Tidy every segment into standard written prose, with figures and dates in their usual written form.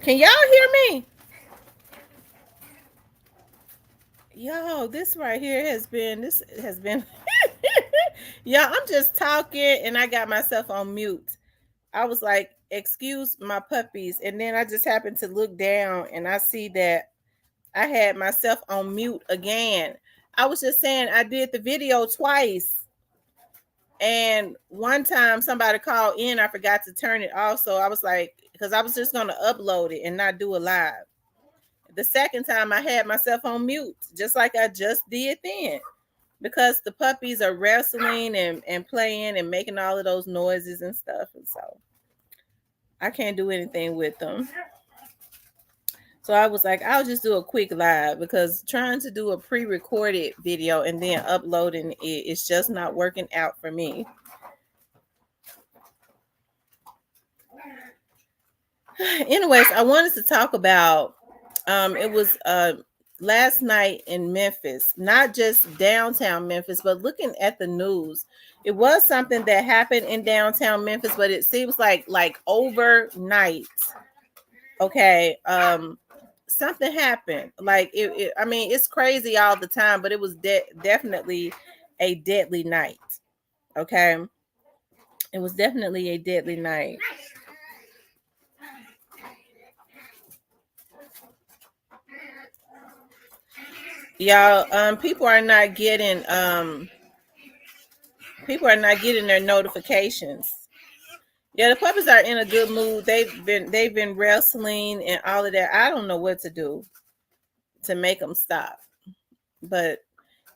Can y'all hear me? Yo, this right here has been yeah, I'm just talking and I got myself on mute. I was like, excuse my puppies, and then I just happened to look down and I see that I had myself on mute again. I was just saying I did the video twice. And one time somebody called in, I forgot to turn it off. So I was like, because I was just gonna upload it and not do a live. The second time I had myself on mute, just like I just did then. Because the puppies are wrestling and playing and making all of those noises and stuff. And so I can't do anything with them. So I was like, I'll just do a quick live because trying to do a pre-recorded video and then uploading it is just not working out for me. Anyways, I wanted to talk about it was last night in Memphis, not just downtown Memphis, but looking at the news. It was something that happened in downtown Memphis, but it seems like overnight. Okay, something happened. Like I mean, it's crazy all the time, but it was definitely a deadly night. Okay, it was definitely a deadly night. Y'all, people are not getting their notifications. Yeah, the puppies are in a good mood. They've been wrestling and all of that. I don't know what to do to make them stop. But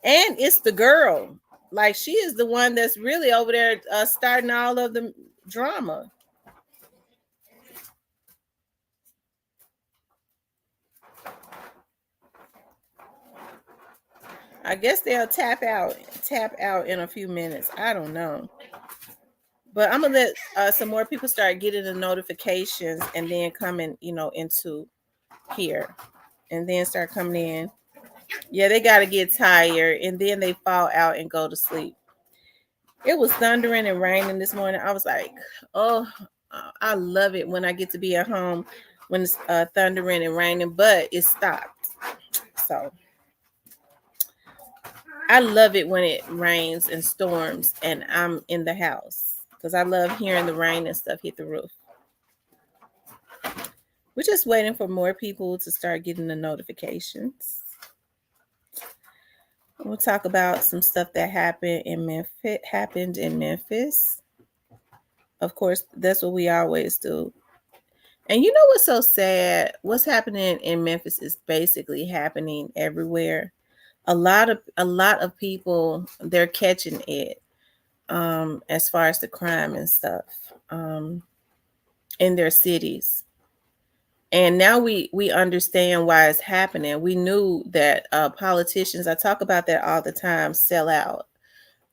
and it's the girl. Like she is the one that's really over there starting all of the drama. I guess they'll tap out in a few minutes. I don't know. But I'm gonna let some more people start getting the notifications and then coming, into here and then start coming in. Yeah, they got to get tired and then they fall out and go to sleep. It was thundering and raining this morning. I was like, oh, I love it when I get to be at home when it's thundering and raining, but it stopped. So I love it when it rains and storms and I'm in the house because I love hearing the rain and stuff hit the roof. We're just waiting for more people to start getting the notifications. We'll talk about some stuff that happened in Memphis. Of course, that's what we always do. And you know what's so sad? What's happening in Memphis is basically happening everywhere. A lot of people, they're catching it as far as the crime and stuff in their cities. And now we understand why it's happening. We knew that politicians, I talk about that all the time, sell out.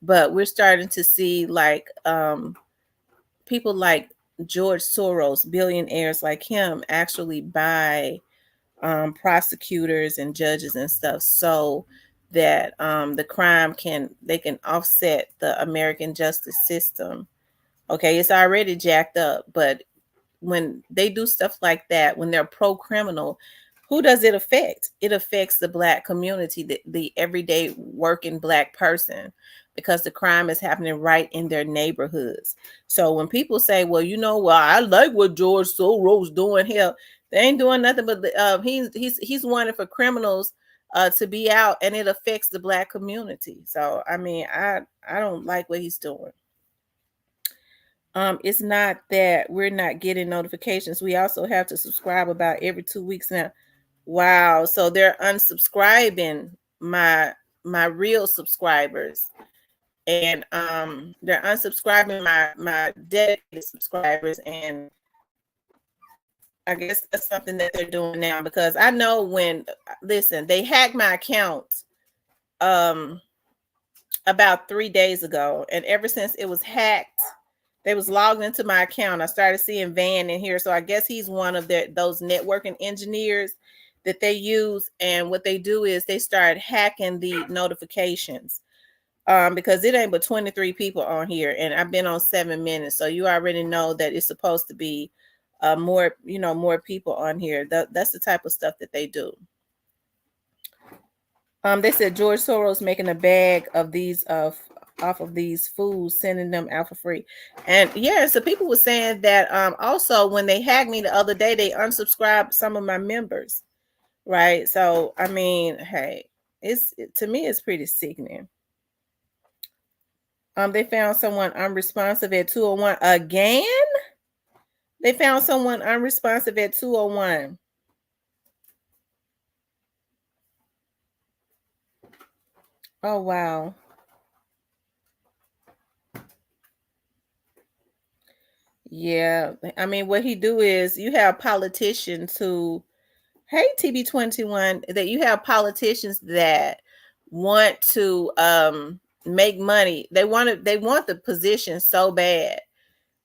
But we're starting to see like people like George Soros, billionaires like him, actually buy prosecutors and judges and stuff so that the crime can offset the American justice system. Okay, it's already jacked up, but when they do stuff like that, when they're pro criminal, who does it affect? It affects the black community, the everyday working black person, because the crime is happening right in their neighborhoods. So when people say, well, I like what George Soros doing here, they ain't doing nothing but he's wanting for criminals to be out, and it affects the black community. So I mean, I don't like what he's doing. It's not that we're not getting notifications. We also have to subscribe about every 2 weeks now. Wow. So they're unsubscribing my real subscribers. And they're unsubscribing my dedicated subscribers. And I guess that's something that they're doing now, because I know listen, they hacked my account about 3 days ago. And ever since it was hacked, they was logged into my account. I started seeing Van in here. So I guess he's one of those networking engineers that they use. And what they do is they start hacking the notifications because it ain't but 23 people on here. And I've been on 7 minutes. So you already know that it's supposed to be more, more people on here. That's the type of stuff that they do. They said George Soros making a bag of these off of these foods, sending them out for free. And yeah, so people were saying that also when they hacked me the other day, they unsubscribed some of my members. Right. So I mean, hey, to me it's pretty sickening. They found someone unresponsive at 201 again. They found someone unresponsive at 201. Oh wow. Yeah, I mean, what he do is you have politicians who, hey, TB21, that you have politicians that want to make money. They want the position so bad.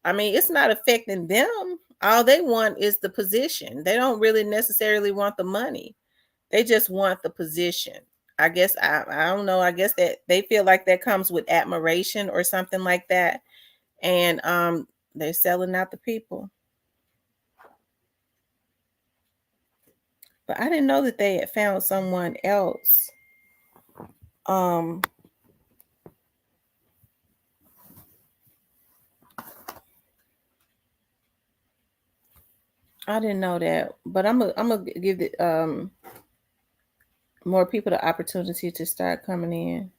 I mean, it's not affecting them. All they want is the position. They don't really necessarily want the money. They just want the position. I guess I don't know. I guess that they feel like that comes with admiration or something like that. And they're selling out the people. But I didn't know that they had found someone else. I didn't know that, but I'm gonna give it more people the opportunity to start coming in.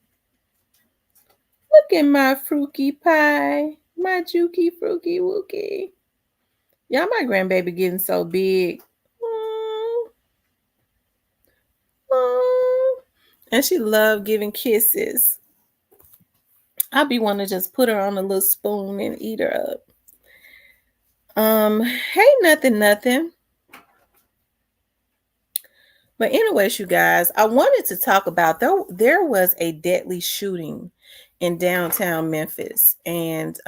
Look at my fruity pie, my jukey fruity wookie. Yeah, my grandbaby getting so big. And she loved giving kisses. I'll be wanting to just put her on a little spoon and eat her up. Hey, nothing. But anyways, you guys, I wanted to talk about there was a deadly shooting in downtown Memphis, and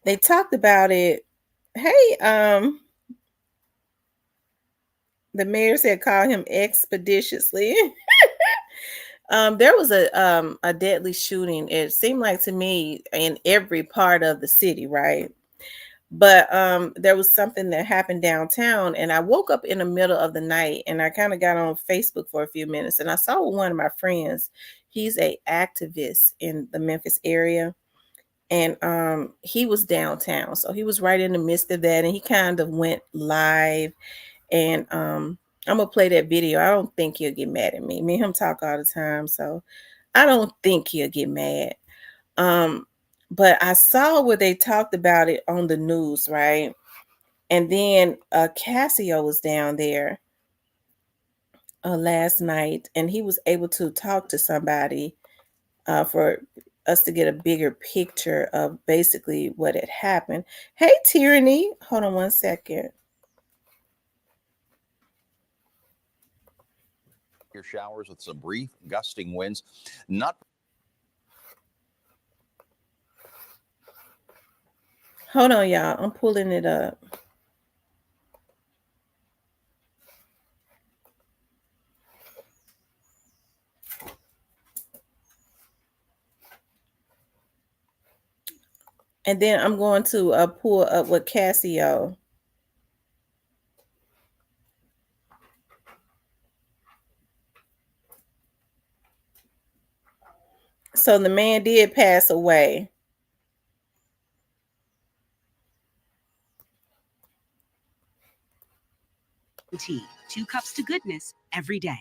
they talked about it. Hey, the mayor said call him expeditiously. There was a deadly shooting. It seemed like to me in every part of the city, right? But there was something that happened downtown, and I woke up in the middle of the night, and I kind of got on Facebook for a few minutes, and I saw one of my friends. He's a activist in the Memphis area, and he was downtown, so he was right in the midst of that, and he kind of went live. And I'm gonna play that video. I don't think he'll get mad at me. Me and him talk all the time, so I don't think he'll get mad. But I saw where they talked about it on the news, right? And then Casio was down there last night, and he was able to talk to somebody for us to get a bigger picture of basically what had happened. Hey, Tyranny, hold on one second. Your showers with some brief gusting winds. Hold on, y'all. I'm pulling it up. And then I'm going to pull up with Casio. So the man did pass away. Tea, 2 cups to goodness every day.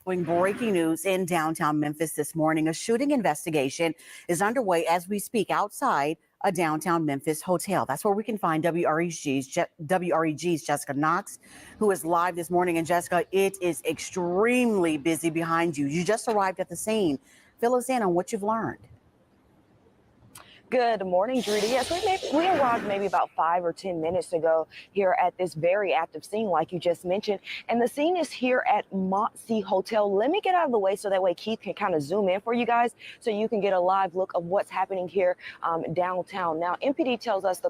Breaking news in downtown Memphis this morning. A shooting investigation is underway as we speak outside a downtown Memphis hotel. That's where we can find WREG's Jessica Knox, who is live this morning. And Jessica, it is extremely busy behind you. You just arrived at the scene. Fill us in on what you've learned. Good morning, Drudy. Yes, we arrived maybe about 5 or 10 minutes ago here at this very active scene, like you just mentioned. And the scene is here at Mound Hotel. Let me get out of the way so that way Keith can kind of zoom in for you guys so you can get a live look of what's happening here downtown. Now, MPD tell us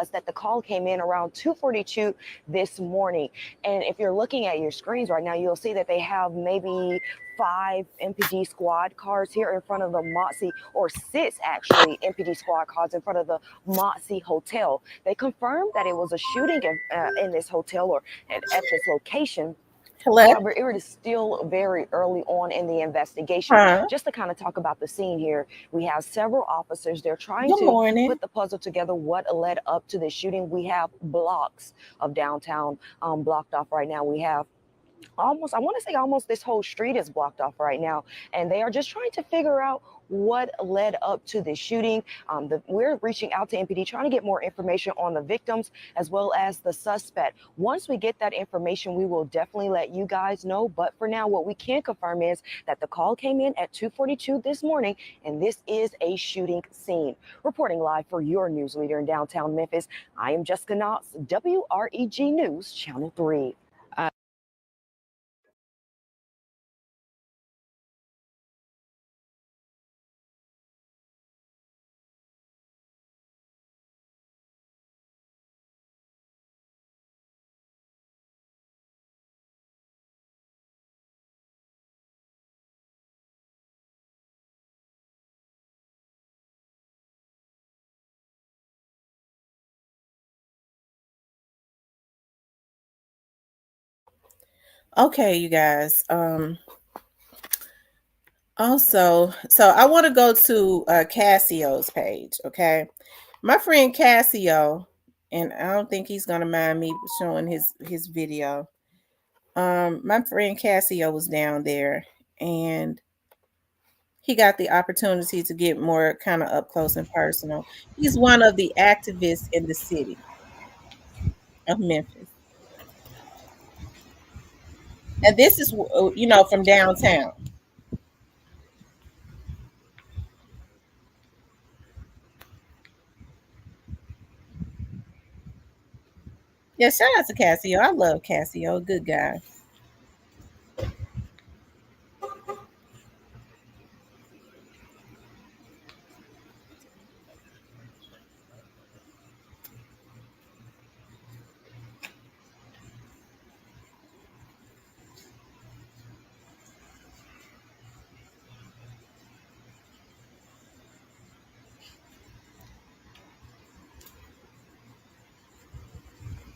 that the call came in around 2:42 this morning. And if you're looking at your screens right now, you'll see that they have maybe 5 MPD squad cars here in front of the Mound, or 6 actually MPD squad cars in front of the Moxie Hotel. They confirmed that it was a shooting in this hotel or at this location. Hello? However, it is still very early on in the investigation. Huh? Just to kind of talk about the scene here, we have several officers. They're trying Good to morning. put the puzzle together, what led up to the shooting. We have blocks of downtown blocked off right now. We have almost, I want to say almost this whole street is blocked off right now. And they are just trying to figure out what led up to the shooting. We're reaching out to MPD, trying to get more information on the victims as well as the suspect. Once we get that information, we will definitely let you guys know. But for now, what we can confirm is that the call came in at 2:42 this morning, and this is a shooting scene. Reporting live for your news leader in downtown Memphis, I am Jessica Knotts, WREG News, Channel 3. Okay, you guys. Also, so I want to go to Cassio's page, okay? My friend Cassio, and I don't think he's gonna mind me showing his video. My friend Cassio was down there, and he got the opportunity to get more kind of up close and personal. He's one of the activists in the city of Memphis, and this is from downtown. Yeah, shout out to Cassio. I love Cassio, good guy.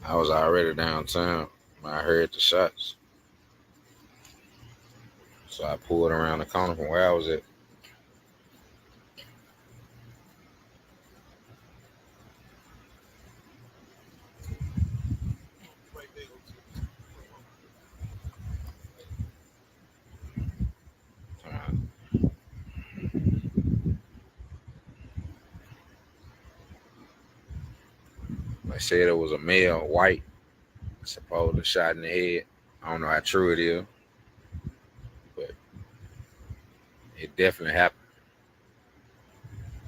I was already downtown when I heard the shots. So I pulled around the corner from where I was at. They said it was a male, white, supposedly shot in the head. I don't know how true it is, but it definitely happened.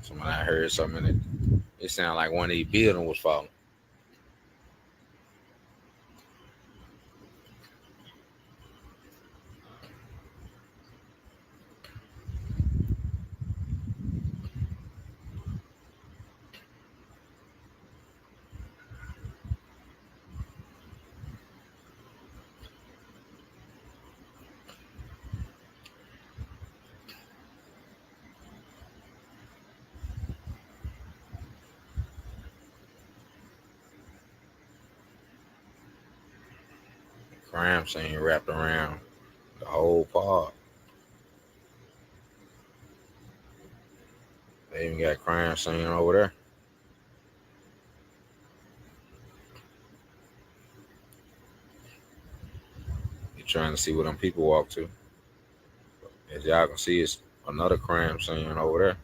So when I heard something, it sounded like one of these buildings was falling. The crime scene wrapped around the whole park. They even got crime scene over there. You're trying to see where them people walk to. As y'all can see, it's another crime scene over there.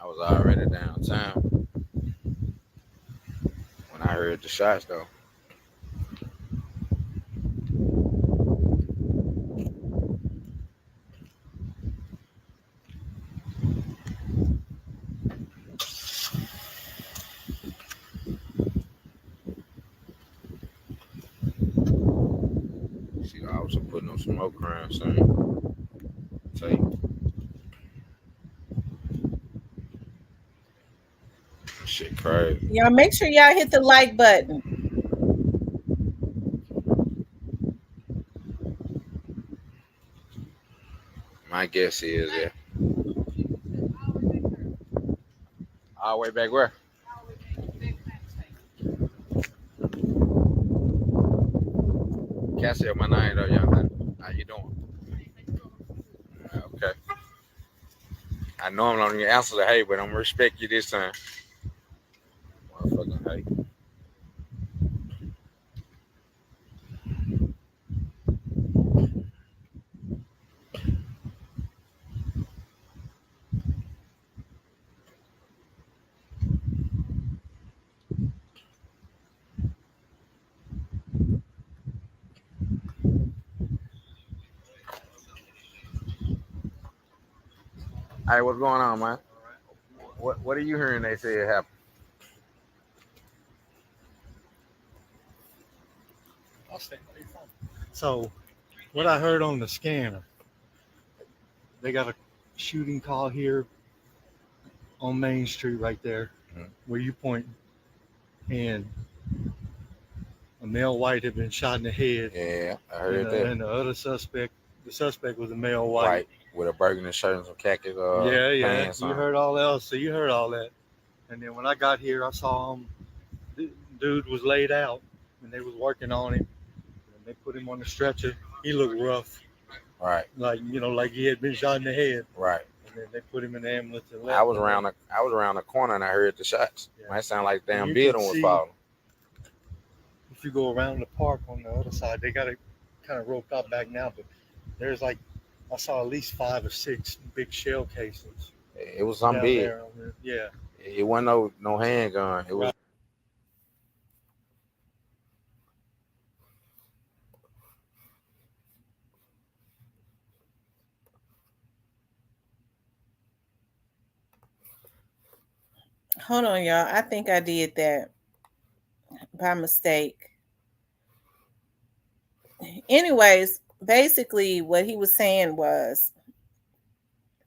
I was already downtown when I heard the shots, though. See, I was putting on smoke crime scene tape. crazy. Y'all make sure y'all hit the like button. My guess is that. All the way back where? Cassie, my name though, young man. How you doing? Okay. I know I'm not gonna answer the hey, but I'm gonna respect you this time. Motherfucking hey. Hey, what's going on, man? What are you hearing they say it happened? So, what I heard on the scanner, they got a shooting call here on Main Street right there, where you point, and a male white had been shot in the head. Yeah, I heard that. And the other suspect, the suspect was a male white. White with a burgundy shirt and some khaki pants. You heard all else, so you heard all that. And then when I got here, I saw him. The dude was laid out, and they was working on him. And they put him on the stretcher. He looked rough. Right. Like like he had been shot in the head. Right. And then they put him in the ambulance and left. I was around the corner and I heard the shots. Yeah. Might sound like the damn You building can was see- falling. If you go around the park on the other side, they got it kind of roped up back now, but there's I saw at least 5 or 6 big shell casings. It was something down big. there. Yeah. It wasn't no handgun. It was. Right. Hold on, y'all. I think I did that by mistake. Anyways, basically what he was saying was,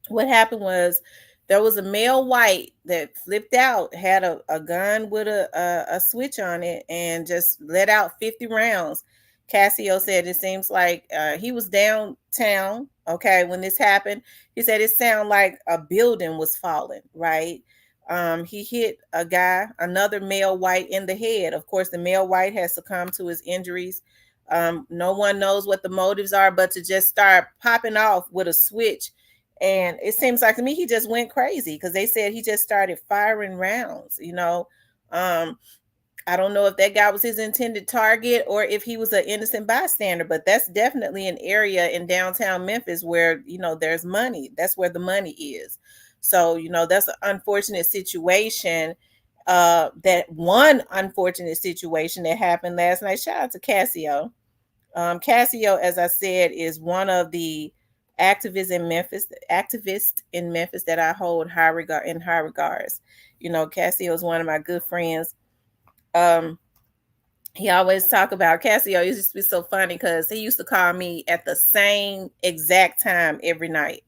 what happened was there was a male white that flipped out, had a gun with a switch on it, and just let out 50 rounds. Cassio said it seems like he was downtown, okay, when this happened. He said it sounded like a building was falling, right? He hit a guy, another male white, in the head. Of course, the male white has succumbed to his injuries. No one knows what the motives are, but to just start popping off with a switch. And it seems like to me he just went crazy, because they said he just started firing rounds. I don't know if that guy was his intended target or if he was an innocent bystander, but that's definitely an area in downtown Memphis where, there's money. That's where the money is. So, that's an unfortunate situation. That one unfortunate situation that happened last night. Shout out to Cassio. Cassio, as I said, is one of the activists in Memphis that I hold in high regards. Cassio is one of my good friends. He always talk about Cassio. It used to be so funny because he used to call me at the same exact time every night.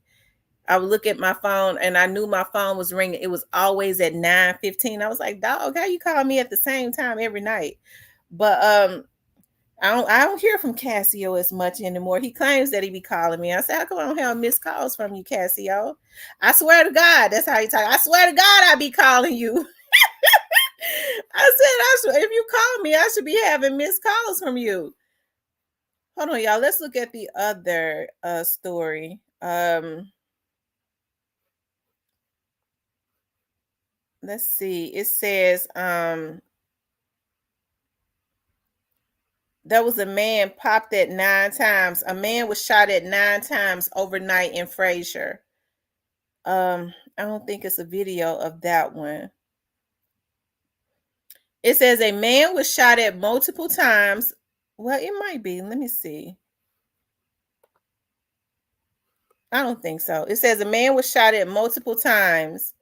I would look at my phone and I knew my phone was ringing. It was always at 9:15. I was like, dog, how you call me at the same time every night? But I don't hear from Cassio as much anymore. He claims that he be calling me. I said, how come I don't have missed calls from you, Cassio? I swear to God, that's how he talk. I swear to God, I be calling you. I said, if you call me, I should be having missed calls from you. Hold on, y'all. Let's look at the other story. Let's see. It says there was a man popped at 9 times. A man was shot at 9 times overnight in Frazier. I don't think it's a video of that one. It says a man was shot at multiple times. Well, it might be. Let me see. I don't think so. It says a man was shot at multiple times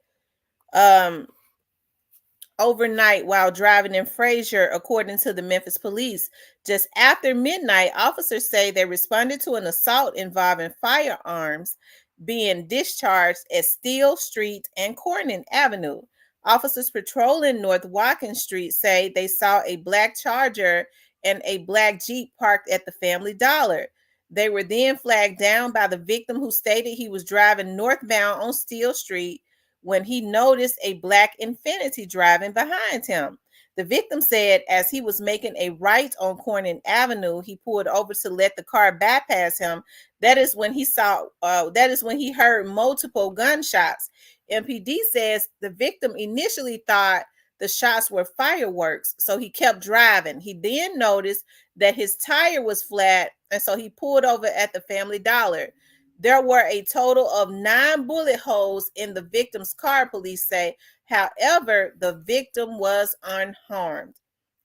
overnight while driving in Frazier, according to the Memphis police. Just after midnight, officers say they responded to an assault involving firearms being discharged at Steele Street and Corning Avenue. Officers patrolling North Watkins Street say they saw a black Charger and a black Jeep parked at the Family Dollar. They were then flagged down by the victim, who stated he was driving northbound on Steel Street when he noticed a black Infiniti driving behind him. The victim said as he was making a right on Corning Avenue, he pulled over to let the car bypass him. That is when he heard multiple gunshots. MPD says the victim initially thought the shots were fireworks, so he kept driving. He then noticed that his tire was flat, and so he pulled over at the Family Dollar. There were a total of 9 bullet holes in the victim's car, police say. However, the victim was unharmed.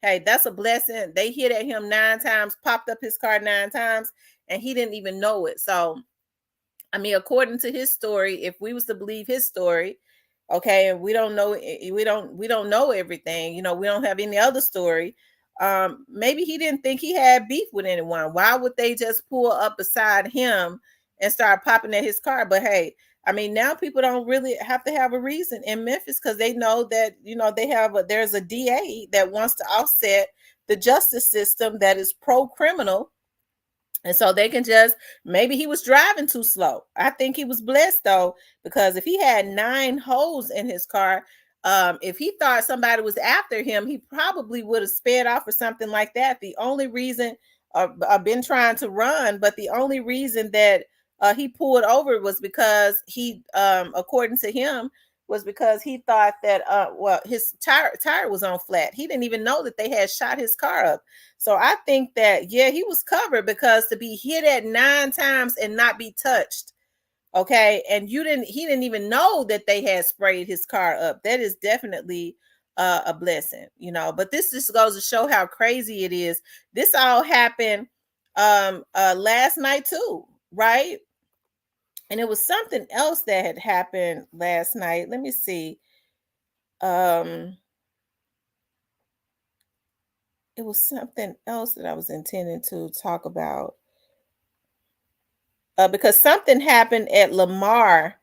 Hey, that's a blessing. They hit at him 9 times, popped up his car 9 times, and he didn't even know it. So, I mean, according to his story, if we was to believe his story, okay, and we don't know everything, we don't have any other story. Maybe he didn't think he had beef with anyone. Why would they just pull up beside him and start popping at his car? But hey, I mean, now people don't really have to have a reason in Memphis, because they know that there's a DA that wants to offset the justice system that is pro-criminal. And so they can maybe he was driving too slow. I think he was blessed though, because if he had 9 holes in his car, if he thought somebody was after him, he probably would have sped off or something like that. The only reason I've been trying to run, but the only reason that he pulled over was because he, according to him, was because he thought that his tire was on flat. He didn't even know that they had shot his car up. So I think that he was covered, because to be hit at 9 times and not be touched, okay, and he didn't even know that they had sprayed his car up. That is definitely a blessing, But this just goes to show how crazy it is. This all happened last night too, right? And it was something else that had happened last night. Let me see. It was something else that I was intending to talk about. Because something happened at Lamar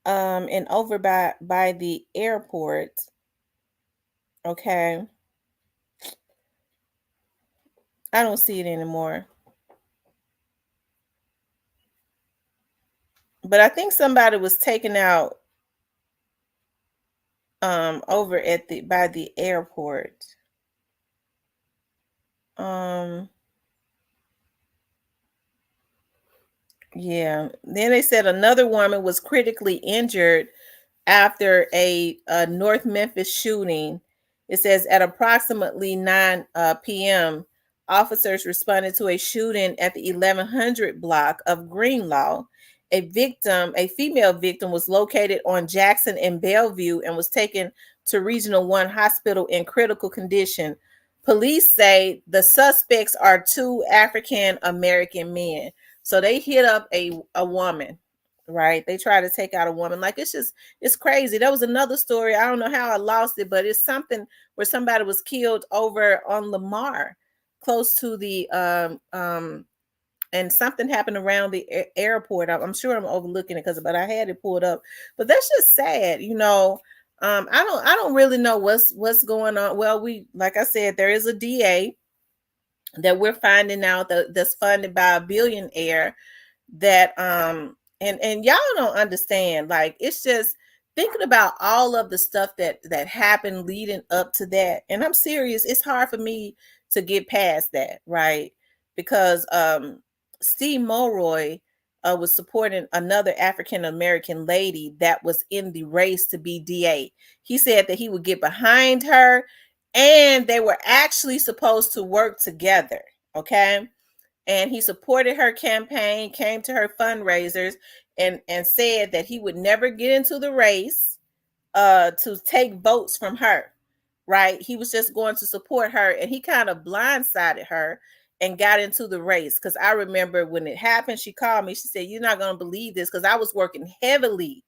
and over by the airport. Okay. I don't see it anymore. But I think somebody was taken out over by the airport. Yeah. Then they said another woman was critically injured after a North Memphis shooting. It says at approximately 9 p.m., officers responded to a shooting at the 1100 block of Greenlaw. A female victim, was located on Jackson and Bellevue and was taken to Regional 1 Hospital in critical condition. Police say the suspects are 2 African American men. So they hit up a woman, right? They try to take out a woman. Like, it's crazy. There was another story. I don't know how I lost it, but it's something where somebody was killed over on Lamar, close to the and something happened around the airport. I'm sure I'm overlooking it but I had it pulled up. But that's just sad, I don't really know what's going on. Well, like I said, there is a DA that we're finding out that's funded by a billionaire that and y'all don't understand. Like, it's just thinking about all of the stuff that happened leading up to that. And I'm serious, it's hard for me to get past that, right? Because Steve Mulroy was supporting another African American lady that was in the race to be DA. He said that he would get behind her, and they were actually supposed to work together, okay? And he supported her campaign, came to her fundraisers, and said that he would never get into the race to take votes from her, right? He was just going to support her, and he kind of blindsided her and got into the race. Because I remember when it happened, she called me. She said, "You're not going to believe this," because I was working heavily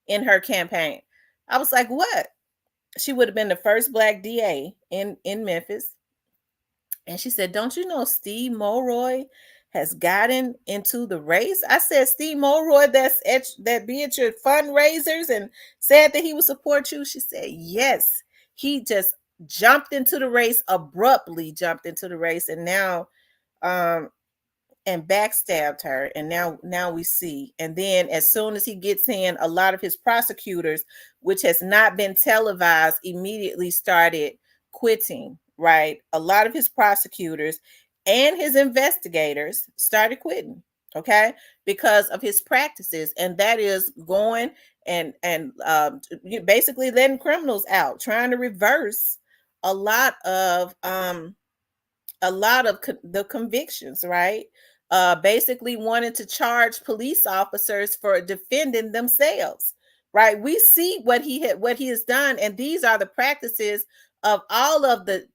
in her campaign. I was like, "What?" She would have been the first Black DA in Memphis. And she said, "Don't you know Steve Mulroy has gotten into the race? I said, Steve Mulroy, that be at your fundraisers and said that he would support you. She said, yes. He just jumped into the race, abruptly jumped into the race, and now and backstabbed her, and now we see. And then as soon as he gets in, a lot of his prosecutors, which has not been televised, immediately started quitting, right? A lot of his prosecutors and his investigators started quitting, okay, because of his practices. And that is going and basically letting criminals out, trying to reverse a lot of the convictions, right? Basically wanted to charge police officers for defending themselves, right? We see what he has done, and these are the practices of all of the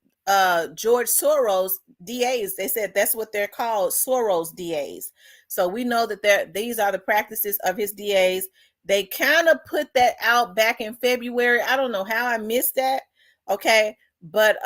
George Soros DAs. They said that's what they're called, Soros DAs. So we know that these are the practices of his DAs. They kind of put that out back in February. I don't know how I missed that. Okay, but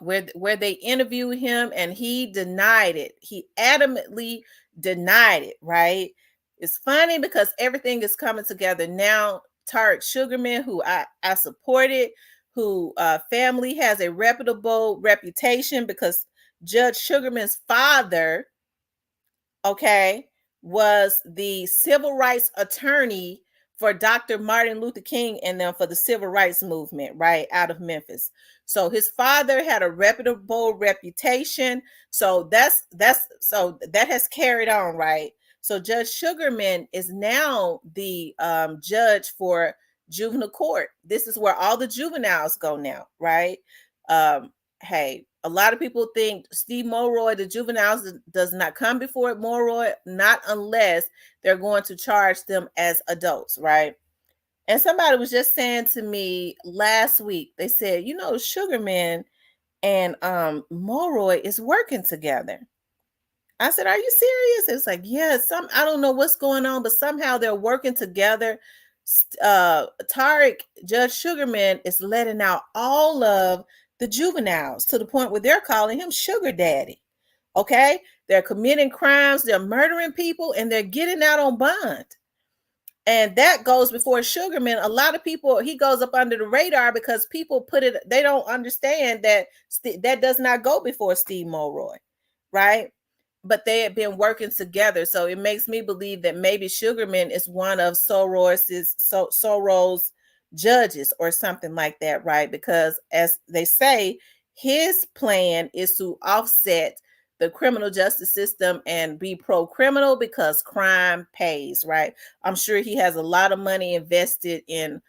where they interviewed him and he denied it. He adamantly denied it, right? It's funny because everything is coming together now. Tarek Sugarman, who I supported, who family has a reputable reputation because Judge Sugarman's father, okay, was the civil rights attorney for Dr. Martin Luther King and them for the civil rights movement, right, out of Memphis. So his father had a reputable reputation. So that has carried on, right? So Judge Sugarman is now the judge for juvenile court. This is where all the juveniles go now, right? Hey, a lot of people think Steve Mulroy, the juveniles, does not come before Mulroy, not unless they're going to charge them as adults, right? And somebody was just saying to me last week, they said, Sugarman and Mulroy is working together. I said, are you serious? It's like, yeah, I don't know what's going on, but somehow they're working together. Judge Sugarman is letting out all of the juveniles to the point where they're calling him Sugar Daddy. Okay, they're committing crimes, they're murdering people, and they're getting out on bond. And that goes before Sugarman. A lot of people, he goes up under the radar because people they don't understand that that does not go before Steve Mulroy, right? But they had been working together. So it makes me believe that maybe Sugarman is one of Soros judges or something like that, right? Because as they say, his plan is to offset the criminal justice system and be pro-criminal because crime pays, right? I'm sure he has a lot of money invested in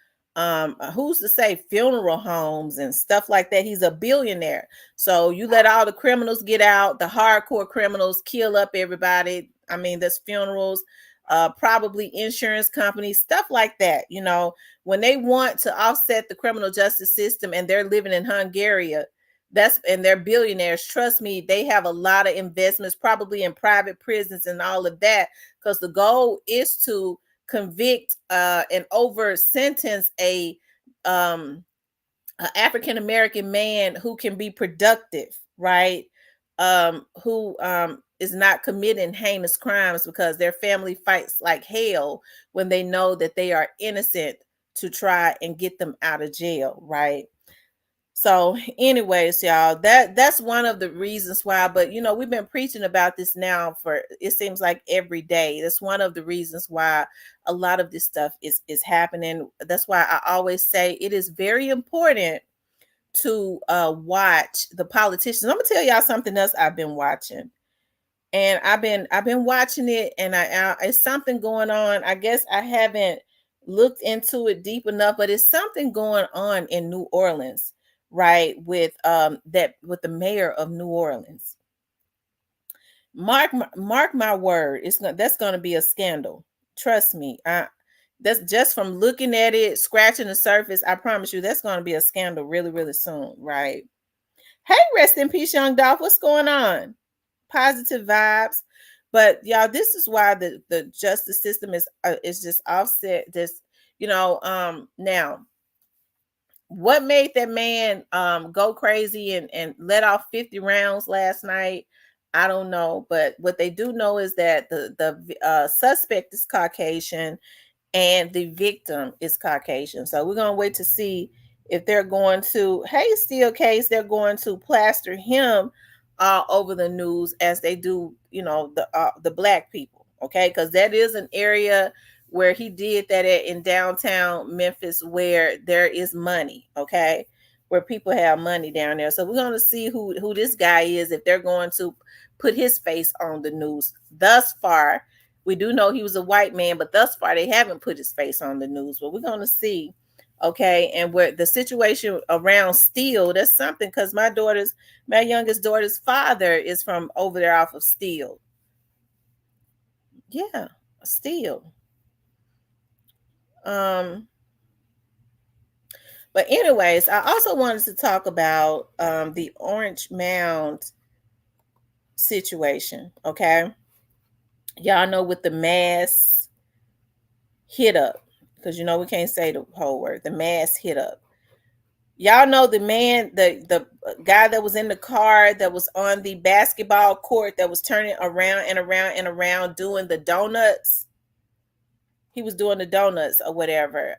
who's to say funeral homes and stuff like that. He's a billionaire. So you let all the criminals get out, the hardcore criminals kill up everybody. I mean, there's funerals, probably insurance companies, stuff like that. When they want to offset the criminal justice system and they're living in Hungary, and they're billionaires, trust me, they have a lot of investments, probably in private prisons and all of that, because the goal is to convict and over sentence a African American man who can be productive, right? Who is not committing heinous crimes because their family fights like hell when they know that they are innocent, to try and get them out of jail, right? So anyways, y'all, that's one of the reasons why, but we've been preaching about this now for, it seems like, every day. That's one of the reasons why a lot of this stuff is happening. That's why I always say it is very important to watch the politicians. I'm gonna tell y'all something else I've been watching. And I've been watching it, and it's something going on. I guess I haven't looked into it deep enough, but it's something going on in New Orleans, right? With the mayor of New Orleans. Mark my word, that's going to be a scandal. Trust me. That's just from looking at it, scratching the surface. I promise you, that's going to be a scandal really, really soon, right? Hey, rest in peace, Young Dolph. What's going on? Positive vibes. But y'all, this is why the justice system is just offset. Now, what made that man go crazy and let off 50 rounds last night? I don't know, but what they do know is that the suspect is Caucasian and the victim is Caucasian. So we're gonna wait to see if they're going to, hey, Steel Case, they're going to plaster him all over the news as they do, the black people, okay? Because that is an area where he did that in downtown Memphis, where there is money, okay, where people have money down there. So we're going to see who this guy is, if they're going to put his face on the news. Thus far, we do know he was a white man, but thus far they haven't put his face on the news. But we're going to see, okay? And where the situation around Steele, that's something, because my youngest daughter's father is from over there off of Steele. Yeah, Steele. But anyways, I also wanted to talk about the Orange Mound situation, okay? Y'all know, with the mass hit up, because we can't say the whole word, the mass hit up. Y'all know the man, the guy that was in the car that was on the basketball court that was turning around and around and around doing the donuts. He was doing the donuts or whatever.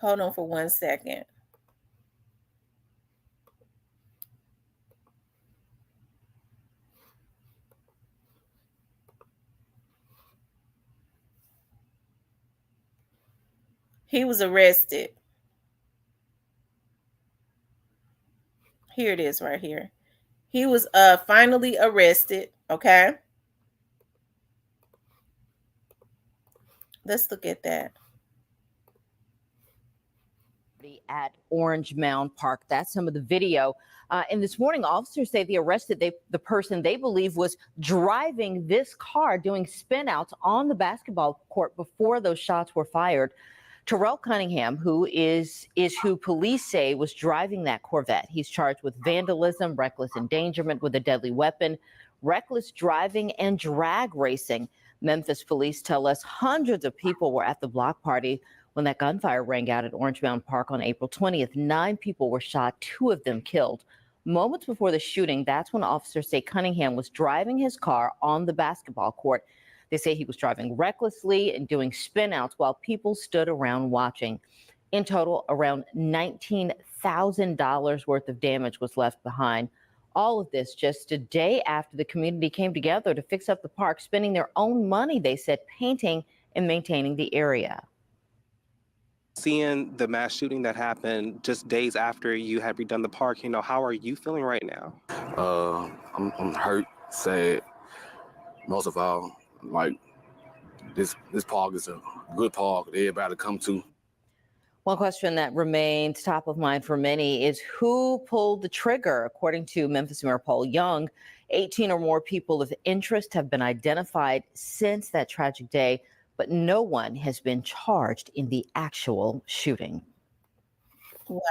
Hold on for 1 second. He was arrested. Here it is right here. He was finally arrested, okay? Let's look at that. At Orange Mound Park. That's some of the video. And this morning, officers say they arrested the person they believe was driving this car, doing spinouts on the basketball court before those shots were fired. Terrell Cunningham, who is who police say was driving that Corvette. He's charged with vandalism, reckless endangerment with a deadly weapon, reckless driving, and drag racing. Memphis police tell us hundreds of people were at the block party when that gunfire rang out at Orange Mound Park on April 20th. 9 people were shot, 2 of them killed. Moments before the shooting, that's when officers say Cunningham was driving his car on the basketball court. They say he was driving recklessly and doing spinouts while people stood around watching. In total, around $19,000 worth of damage was left behind. All of this just a day after the community came together to fix up the park, spending their own money, they said, painting and maintaining the area. Seeing the mass shooting that happened just days after you had redone the park, how are you feeling right now? I'm hurt, sad. Most of all, like this park is a good park that everybody come to. One question that remains top of mind for many is who pulled the trigger. According to Memphis Mayor Paul Young, 18 or more people of interest have been identified since that tragic day, but no one has been charged in the actual shooting. Wow.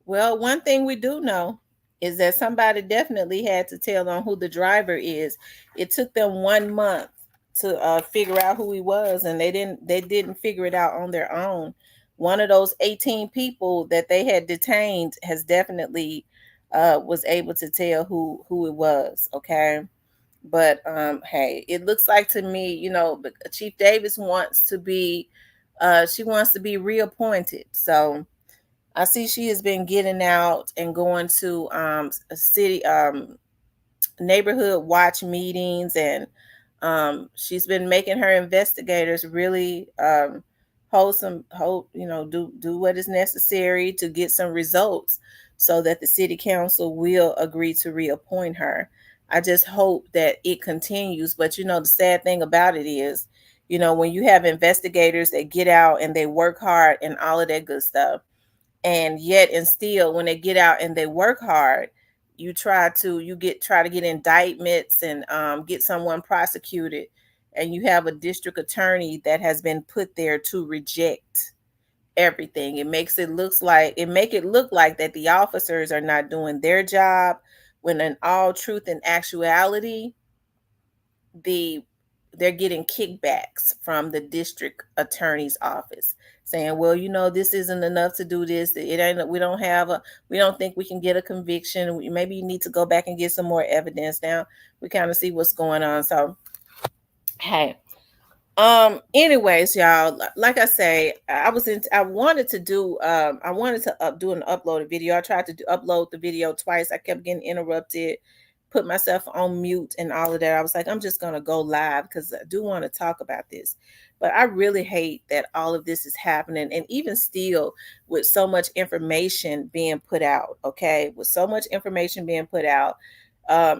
Well, one thing we do know is that somebody definitely had to tell on who the driver is. It took them 1 month to figure out who he was, and they didn't figure it out on their own. One of those 18 people that they had detained has definitely was able to tell who it was, okay? But hey, it looks like to me, Chief Davis wants to be she wants to be reappointed. So I see she has been getting out and going to city neighborhood watch meetings, and she's been making her investigators really do what is necessary to get some results so that the city council will agree to reappoint her. I just hope that it continues. But the sad thing about it is, when you have investigators that get out and they work hard and all of that good stuff, and yet and still when they get out and they work hard, you try to get indictments and get someone prosecuted, and you have a district attorney that has been put there to reject everything. It make it look like that the officers are not doing their job, when in all truth and actuality, the they're getting kickbacks from the district attorney's office saying, well, you know, this isn't enough to do this. It ain't, we don't think we can get a conviction. Maybe you need to go back and get some more evidence. Now we kind of see what's going on. So, hey, anyways, y'all, like I say, I wanted to do an uploaded video. I tried to upload the video twice. I kept getting interrupted, put myself on mute and all of that. I was like, I'm just going to go live because I do want to talk about this. But I really hate that all of this is happening. And even still, with so much information being put out, okay, with so much information being put out,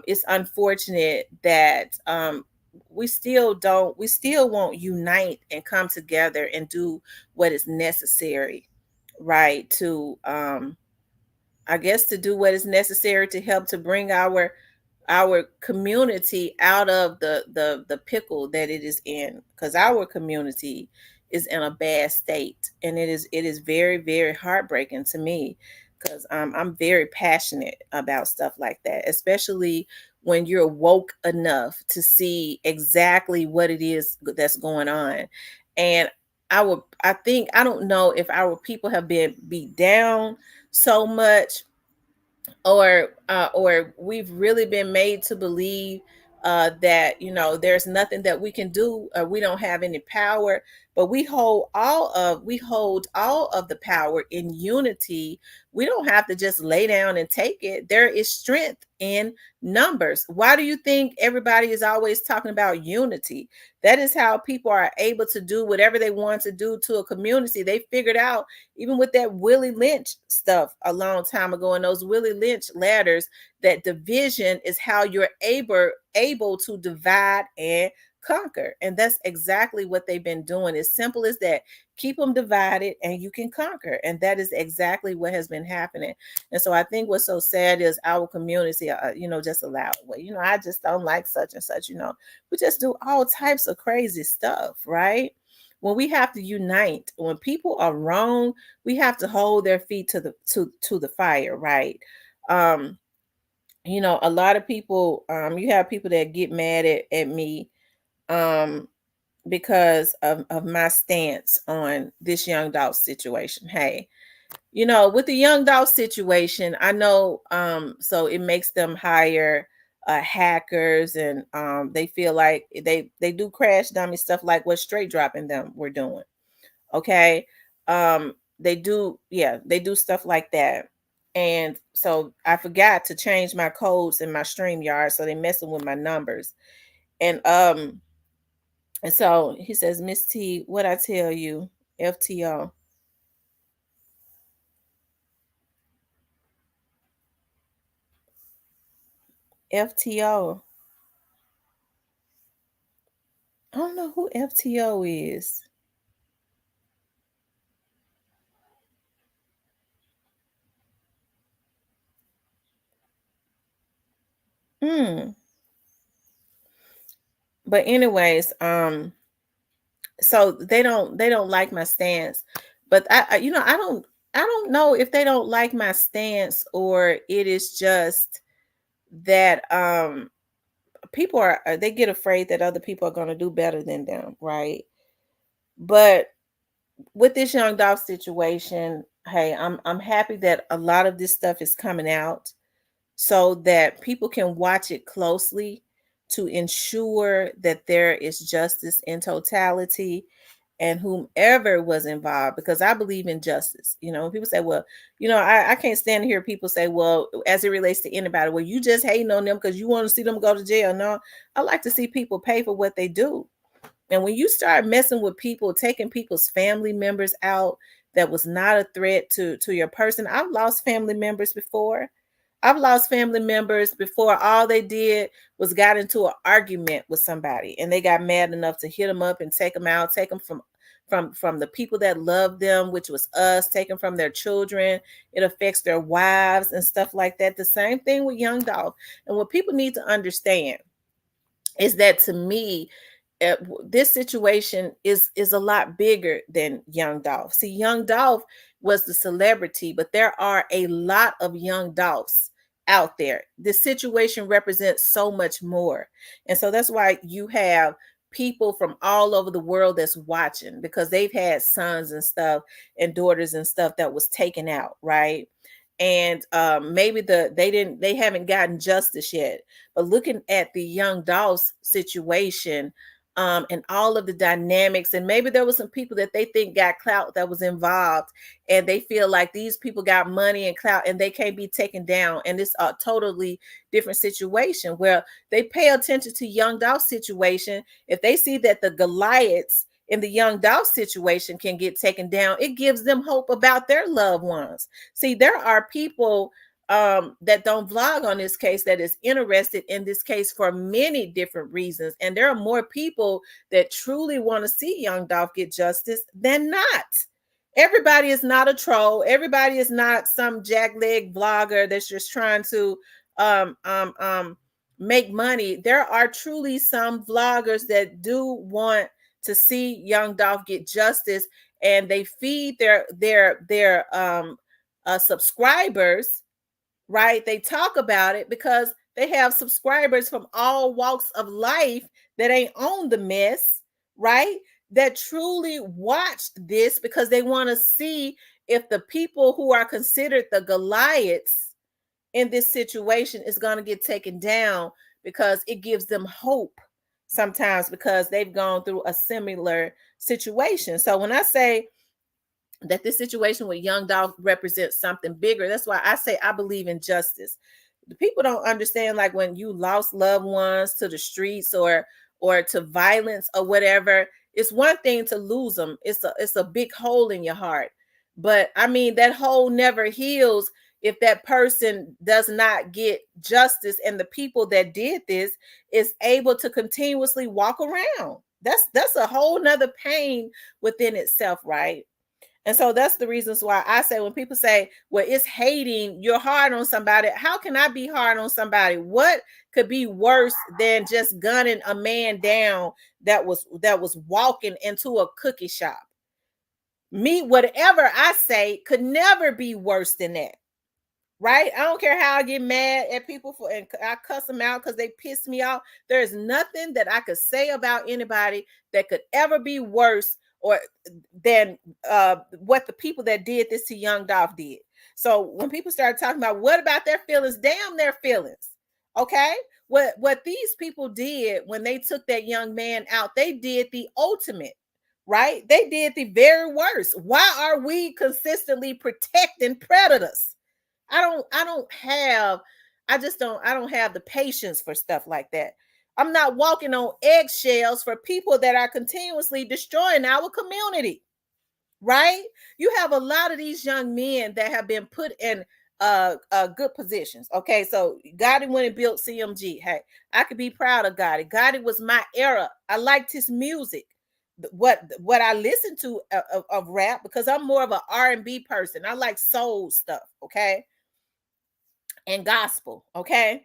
it's unfortunate that we still won't unite and come together and do what is necessary, right? To I guess to do what is necessary to help to bring our community out of the pickle that it is in, because our community is in a bad state, and it is very, very heartbreaking to me, because I'm very passionate about stuff like that, especially when you're woke enough to see exactly what it is that's going on. And I don't know if our people have been beat down so much, or we've really been made to believe that, you know, there's nothing that we can do, or we don't have any power. But we hold all of the power in unity. We don't have to just lay down and take it. There is strength in numbers. Why do you think everybody is always talking about unity? That is how people are able to do whatever they want to do to a community. They figured out, even with that Willie Lynch stuff a long time ago, and those Willie Lynch ladders, that division is how you're able to divide and conquer. And that's exactly what they've been doing. As simple as that. Keep them divided and you can conquer. And that is exactly what has been happening. And so I think what's so sad is our community, just allow, well, you know, I just don't like such and such, you know, we just do all types of crazy stuff, right? When we have to unite, when people are wrong, we have to hold their feet to the fire, right? You know, a lot of people, you have people that get mad at me because of my stance on this young dog situation. Hey, you know, with the young dog situation, I know, so it makes them hire hackers, and they feel like they do crash dummy stuff like what Straight Dropping them were doing. Okay. They do stuff like that. And so I forgot to change my codes in my StreamYard, so they messing with my numbers. And so he says, Miss T, what I tell you, FTO. FTO. I don't know who FTO is. But anyways, so they don't like my stance. But I don't know if they don't like my stance, or it is just that people they get afraid that other people are going to do better than them, right? But with this young dog situation, hey, I'm happy that a lot of this stuff is coming out so that people can watch it closely to ensure that there is justice in totality, and whomever was involved, because I believe in justice. You know, when people say, well, you know, I can't stand to hear people say, well, as it relates to anybody, well, you just hating on them because you want to see them go to jail. No, I like to see people pay for what they do. And when you start messing with people, taking people's family members out that was not a threat to your person, I've lost family members before. I've lost family members before. All they did was got into an argument with somebody, and they got mad enough to hit them up and take them out, take them from the people that love them, which was us, take them from their children. It affects their wives and stuff like that. The same thing with young dog. And what people need to understand is that, to me, this situation is a lot bigger than Young Dolph. See, Young Dolph was the celebrity, but there are a lot of Young Dolphs out there. This situation represents so much more. And so that's why you have people from all over the world that's watching, because they've had sons and stuff and daughters and stuff that was taken out, right? And maybe they haven't gotten justice yet, but looking at the young Dolph's situation, and all of the dynamics, and maybe there was some people that they think got clout that was involved, and they feel like these people got money and clout and they can't be taken down, and it's a totally different situation where they pay attention to young Dolph's situation. If they see that the Goliaths in the young Dolph situation can get taken down, it gives them hope about their loved ones. See, there are people that don't vlog on this case that is interested in this case for many different reasons. And there are more people that truly want to see young Dolph get justice than not. Everybody is not a troll. Everybody is not some jackleg vlogger that's just trying to make money. There are truly some vloggers that do want to see young Dolph get justice, and they feed their subscribers, right? They talk about it because they have subscribers from all walks of life that ain't on the mess, right? That truly watched this because they want to see if the people who are considered the Goliaths in this situation is going to get taken down, because it gives them hope sometimes because they've gone through a similar situation. So when I say that this situation with young Dolph represents something bigger, that's why I say I believe in justice. The people don't understand, like when you lost loved ones to the streets or to violence or whatever, it's one thing to lose them. It's a big hole in your heart. But I mean, that hole never heals if that person does not get justice, and the people that did this is able to continuously walk around. That's a whole nother pain within itself, right? And so that's the reasons why I say, when people say, well, it's hating, you're hard on somebody. How can I be hard on somebody? What could be worse than just gunning a man down that was walking into a cookie shop? Me, whatever I say could never be worse than that. Right? I don't care how I get mad at people and I cuss them out because they piss me off. There's nothing that I could say about anybody that could ever be worse or than what the people that did this to young Dolph did. So when people start talking about what about their feelings, damn their feelings. Okay? What these people did when they took that young man out, they did the ultimate. Right? They did the very worst. Why are we consistently protecting predators? I don't have the patience for stuff like that. I'm not walking on eggshells for people that are continuously destroying our community, right? You have a lot of these young men that have been put in good positions. Okay, so Gotti went and built CMG. Hey, I could be proud of Gotti. Gotti was my era. I liked his music. What I listen to of rap, because I'm more of an R&B person. I like soul stuff. Okay. And gospel, okay?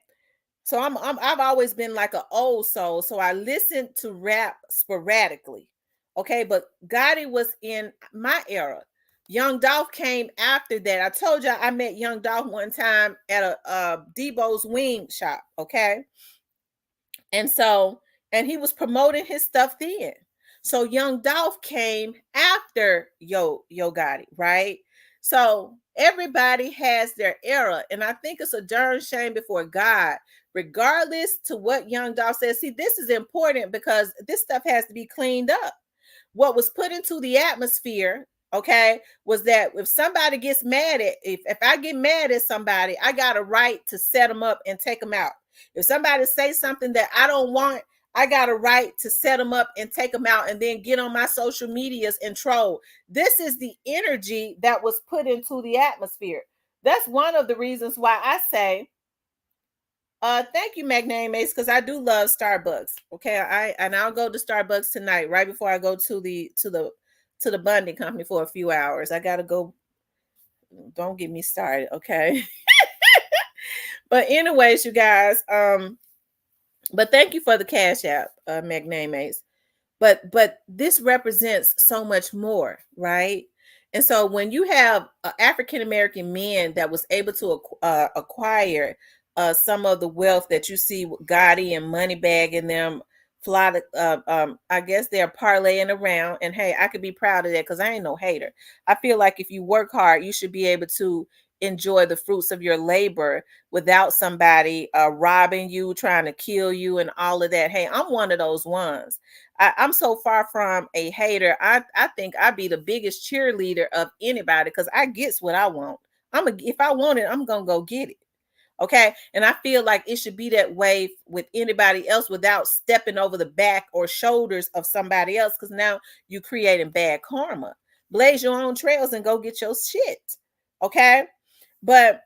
So I've always been like an old soul, so I listen to rap sporadically, okay? But Gotti was in my era. Young Dolph came after that. I told you I met Young Dolph one time at a Debo's wing shop, okay? And he was promoting his stuff then. So Young Dolph came after Yo Gotti, right? So everybody has their era, and I think it's a darn shame before God, regardless to what Young Dolph says. See, this is important because this stuff has to be cleaned up. What was put into the atmosphere, okay, was that if somebody gets mad at, if I get mad at somebody, I got a right to set them up and take them out. If somebody says something that I don't want, I got a right to set them up and take them out and then get on my social medias and troll. This is the energy that was put into the atmosphere. That's one of the reasons why I say, thank you, Magname Ace, because I do love Starbucks. Okay, I'll go to Starbucks tonight, right before I go to the Bundy Company for a few hours. I gotta go. Don't get me started, okay? But anyways, you guys, but thank you for the Cash App, Magname Ace. But this represents so much more, right? And so when you have African-American men that was able to acquire some of the wealth that you see Gotti and Moneybag and them fly the I guess they're parlaying around, and hey, I could be proud of that because I ain't no hater. I feel like if you work hard, you should be able to enjoy the fruits of your labor without somebody robbing you, trying to kill you, and all of that. Hey, I'm one of those ones. I'm so far from a hater. I think I'd be the biggest cheerleader of anybody because I gets what I want. If I want it, I'm gonna go get it. Okay. And I feel like it should be that way with anybody else without stepping over the back or shoulders of somebody else, because now you're creating bad karma. Blaze your own trails and go get your shit. Okay. But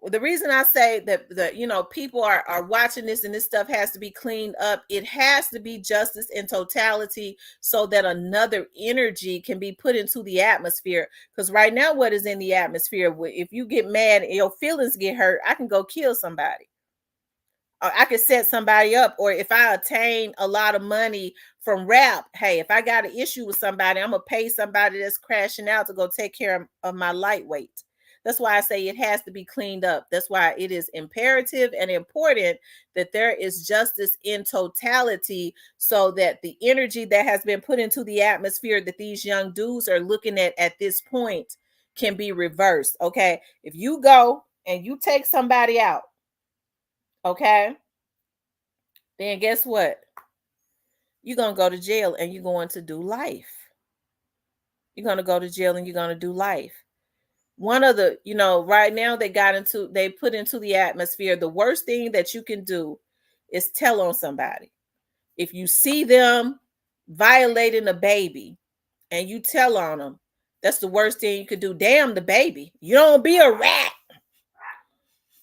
the reason I say that people are watching this and this stuff has to be cleaned up. It has to be justice in totality so that another energy can be put into the atmosphere. Because right now, what is in the atmosphere? If you get mad and your feelings get hurt, I can go kill somebody. I could set somebody up, or if I attain a lot of money from rap, hey, if I got an issue with somebody, I'm gonna pay somebody that's crashing out to go take care of my lightweight. That's why I say it has to be cleaned up. That's why it is imperative and important that there is justice in totality so that the energy that has been put into the atmosphere that these young dudes are looking at this point can be reversed. Okay. If you go and you take somebody out, okay, then guess what? You're going to go to jail and you're going to do life. You're going to go to jail and you're going to do life. One of the, right now they put into the atmosphere, the worst thing that you can do is tell on somebody. If you see them violating a baby and you tell on them, that's the worst thing you could do. Damn the baby. You don't be a rat.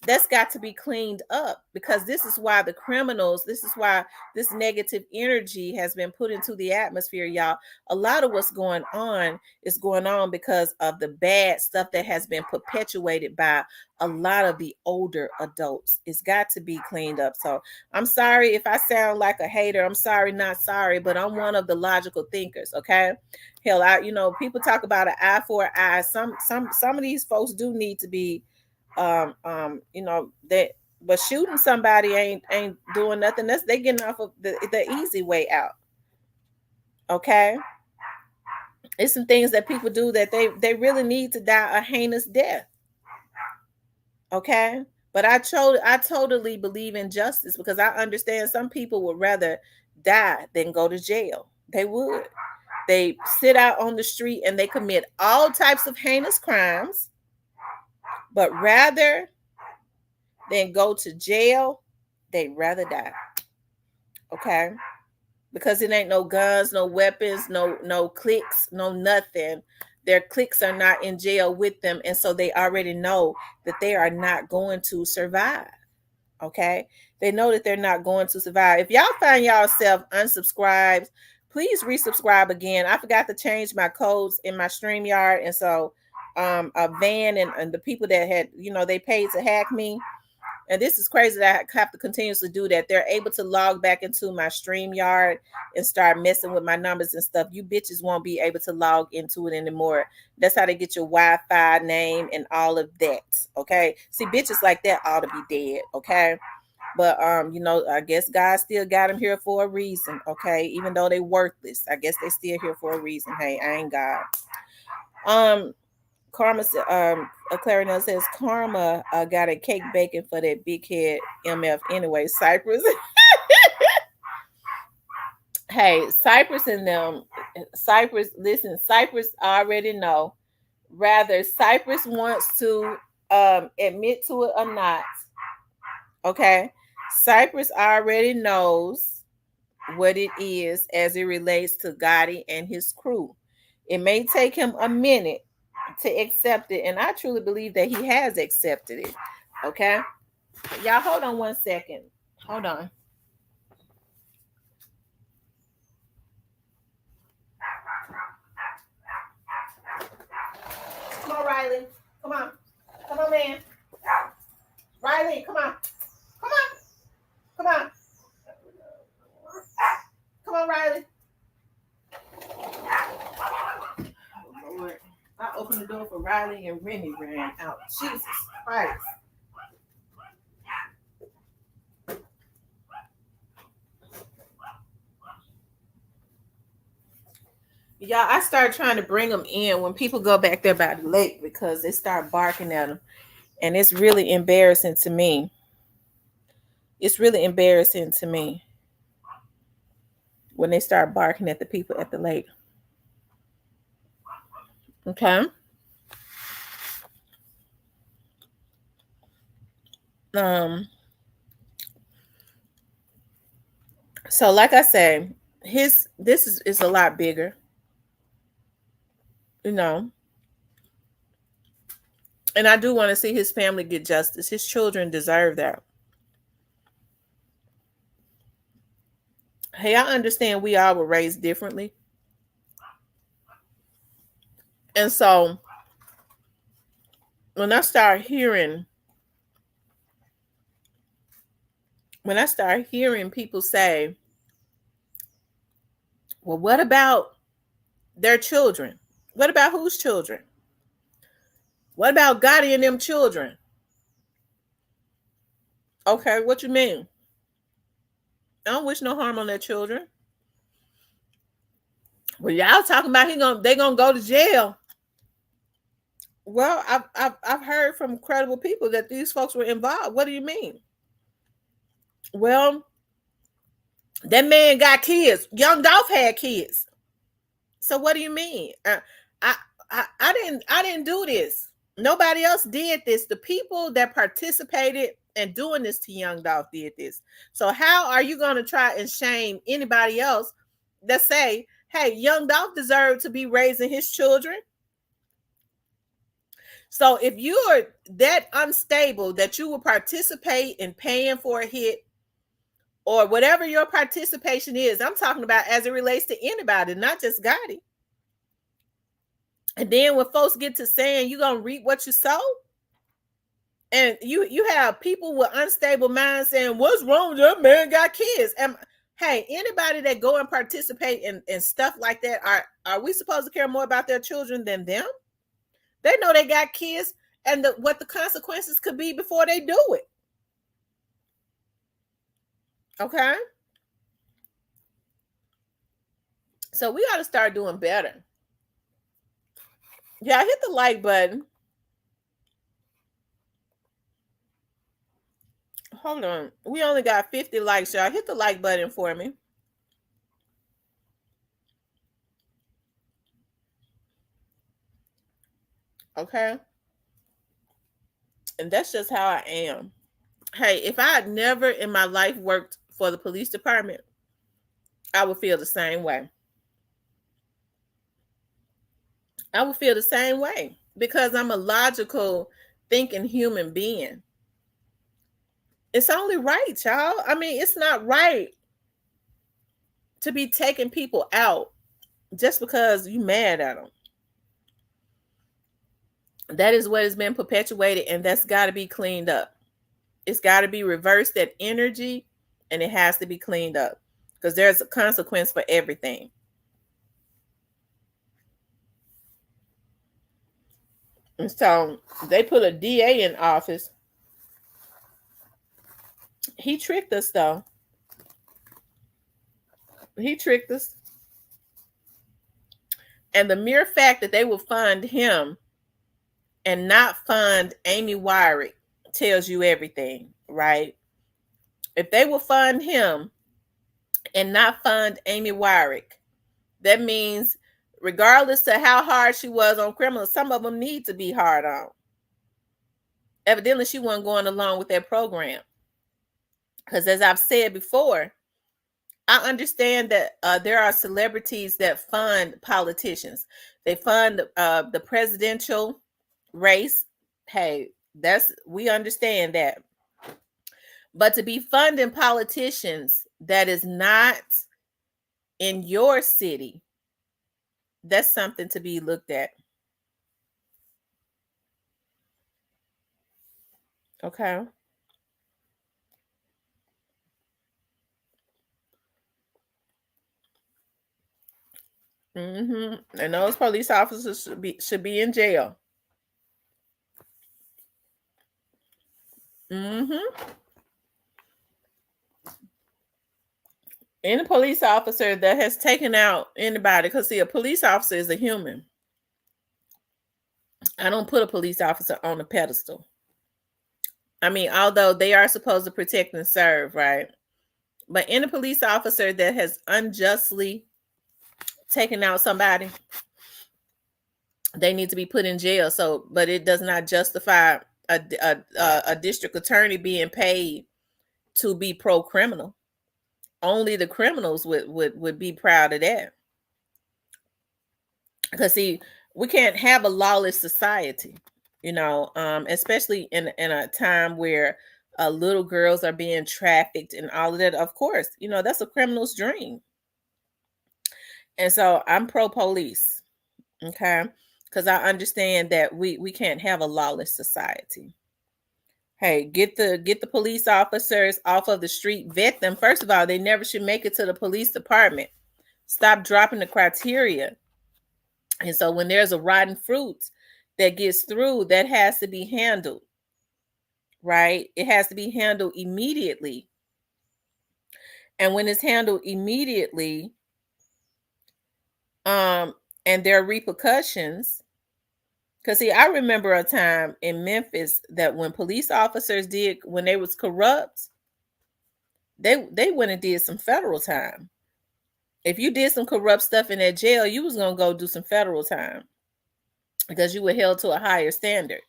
That's got to be cleaned up, because this is why this is why this negative energy has been put into the atmosphere, y'all. A lot of what's going on is going on because of the bad stuff that has been perpetuated by a lot of the older adults. It's got to be cleaned up. So I'm sorry if I sound like a hater. I'm sorry, not sorry, but I'm one of the logical thinkers. Okay. Hell, people talk about an eye for an eye. Some of these folks do need to be but shooting somebody ain't doing nothing. They getting off of the easy way out. Okay. It's some things that people do that they really need to die a heinous death. Okay. But I totally believe in justice, because I understand some people would rather die than go to jail. They would. They sit out on the street and they commit all types of heinous crimes, but rather than go to jail, they'd rather die. Okay. Because it ain't no guns, no weapons, no cliques, no nothing. Their cliques are not in jail with them. And so they already know that they are not going to survive. Okay. They know that they're not going to survive. If y'all find yourself unsubscribed, please resubscribe again. I forgot to change my codes in my StreamYard. And so a Van and the people that had, they paid to hack me. And this is crazy that I have to continuously do that. They're able to log back into my StreamYard and start messing with my numbers and stuff. You bitches won't be able to log into it anymore. That's how they get your Wi-Fi name and all of that. Okay. See, bitches like that ought to be dead. Okay. But, I guess God still got them here for a reason. Okay. Even though they worthless, I guess they still here for a reason. Hey, I ain't God. Karma, Clarinel says Karma got a cake baking for that big head MF anyway. Cypress. Hey, Cypress and them. Cypress, listen, Cypress already know. Rather, Cypress wants to admit to it or not. Okay. Cypress already knows what it is as it relates to Gotti and his crew. It may take him a minute to accept it, and I truly believe that he has accepted it. Okay, y'all, hold on 1 second. Hold on. Come on, Riley. Come on, man. Riley, come on, Riley. Oh, Lord. I opened the door for Riley and Remy ran out. Jesus Christ. Yeah, I started trying to bring them in when people go back there by the lake because they start barking at them. And it's really embarrassing to me. It's really embarrassing to me when they start barking at the people at the lake. Okay. So like I say, this is a lot bigger, you know. And I do want to see his family get justice. His children deserve that. Hey, I understand we all were raised differently. And so when I start hearing people say, well, what about their children? What about whose children? What about Gotti and them children? Okay, what you mean? I don't wish no harm on their children. Well, y'all talking about they gonna go to jail. Well, I've heard from credible people that these folks were involved. What do you mean? Well, that man got kids. Young Dolph had kids. So what do you mean? I didn't do this. Nobody else did this. The people that participated in doing this to Young Dolph did this. So how are you going to try and shame anybody else that say, hey, Young Dolph deserved to be raising his children? So if you are that unstable that you will participate in paying for a hit or whatever your participation is, I'm talking about as it relates to anybody, not just Gotti. And then when folks get to saying you're going to reap what you sow, and you have people with unstable minds saying, what's wrong with that man got kids? And hey, anybody that go and participate in stuff like that, are we supposed to care more about their children than them? They know they got kids and what the consequences could be before they do it. Okay? So we got to start doing better. Yeah, hit the like button. Hold on. We only got 50 likes, y'all. Hit the like button for me. Okay? And that's just how I am. Hey, if I had never in my life worked for the police department, I would feel the same way. I would feel the same way because I'm a logical thinking human being. It's only right, y'all. I mean, it's not right to be taking people out just because you mad at them. That is what has been perpetuated, and that's got to be cleaned up. It's got to be reversed, that energy, and it has to be cleaned up because there's a consequence for everything. And so they put a DA in office. He tricked us, though. He tricked us. And the mere fact that they will fund him and not fund Amy Wyrick tells you everything, right? If they will fund him and not fund Amy Wyrick, that means regardless of how hard she was on criminals, some of them need to be hard on. Evidently, she wasn't going along with that program. Because as I've said before, I understand that there are celebrities that fund politicians. They fund the presidential race. Hey, we understand that. But to be funding politicians that is not in your city, that's something to be looked at. Okay. And those police officers should be in jail. Any police officer that has taken out anybody, because see, a police officer is a human. I don't put a police officer on a pedestal. I mean, although they are supposed to protect and serve, right? But any police officer that has unjustly taken out somebody, they need to be put in jail. So, but it does not justify a district attorney being paid to be pro criminal. Only the criminals would be proud of that. Because see, we can't have a lawless society, especially in a time where little girls are being trafficked and all of that. Of course, that's a criminal's dream. And so I'm pro police, okay? Because I understand that we can't have a lawless society. Hey, get the police officers off of the street, vet them. First of all, they never should make it to the police department. Stop dropping the criteria. And so when there's a rotten fruit that gets through, that has to be handled, right? It has to be handled immediately. And when it's handled immediately, and there are repercussions, because see, I remember a time in Memphis that when police officers when they was corrupt, they went and did some federal time. If you did some corrupt stuff in that jail, you was gonna go do some federal time because you were held to a higher standard.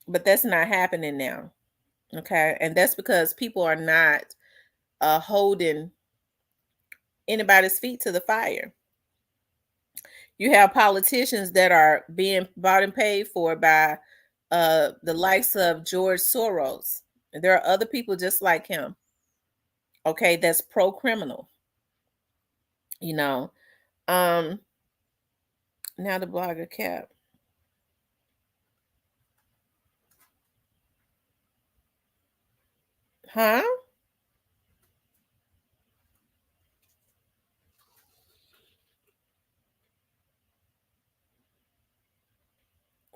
But that's not happening now. Okay. And that's because people are not holding anybody's feet to the fire. You have politicians that are being bought and paid for by the likes of George Soros. And there are other people just like him. Okay, that's pro-criminal. Now the blogger cap. Huh?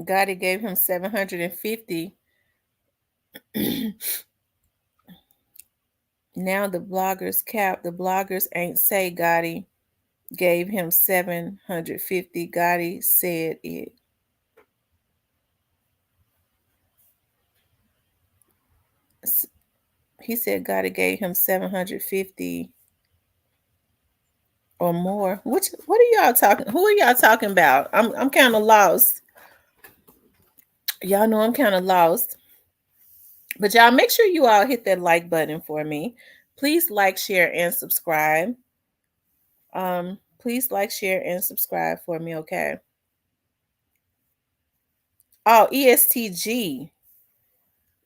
Gotti gave him 750. Now the bloggers cap. The bloggers ain't say Gotti gave him 750. Gotti said it. He said Gotti gave him 750 or more. What are y'all talking? Who are y'all talking about? I'm kind of lost. Y'all know I'm kind of lost. But y'all make sure you all hit that like button for me. Please like, share, and subscribe. Please like, share, and subscribe for me, okay? Oh, ESTG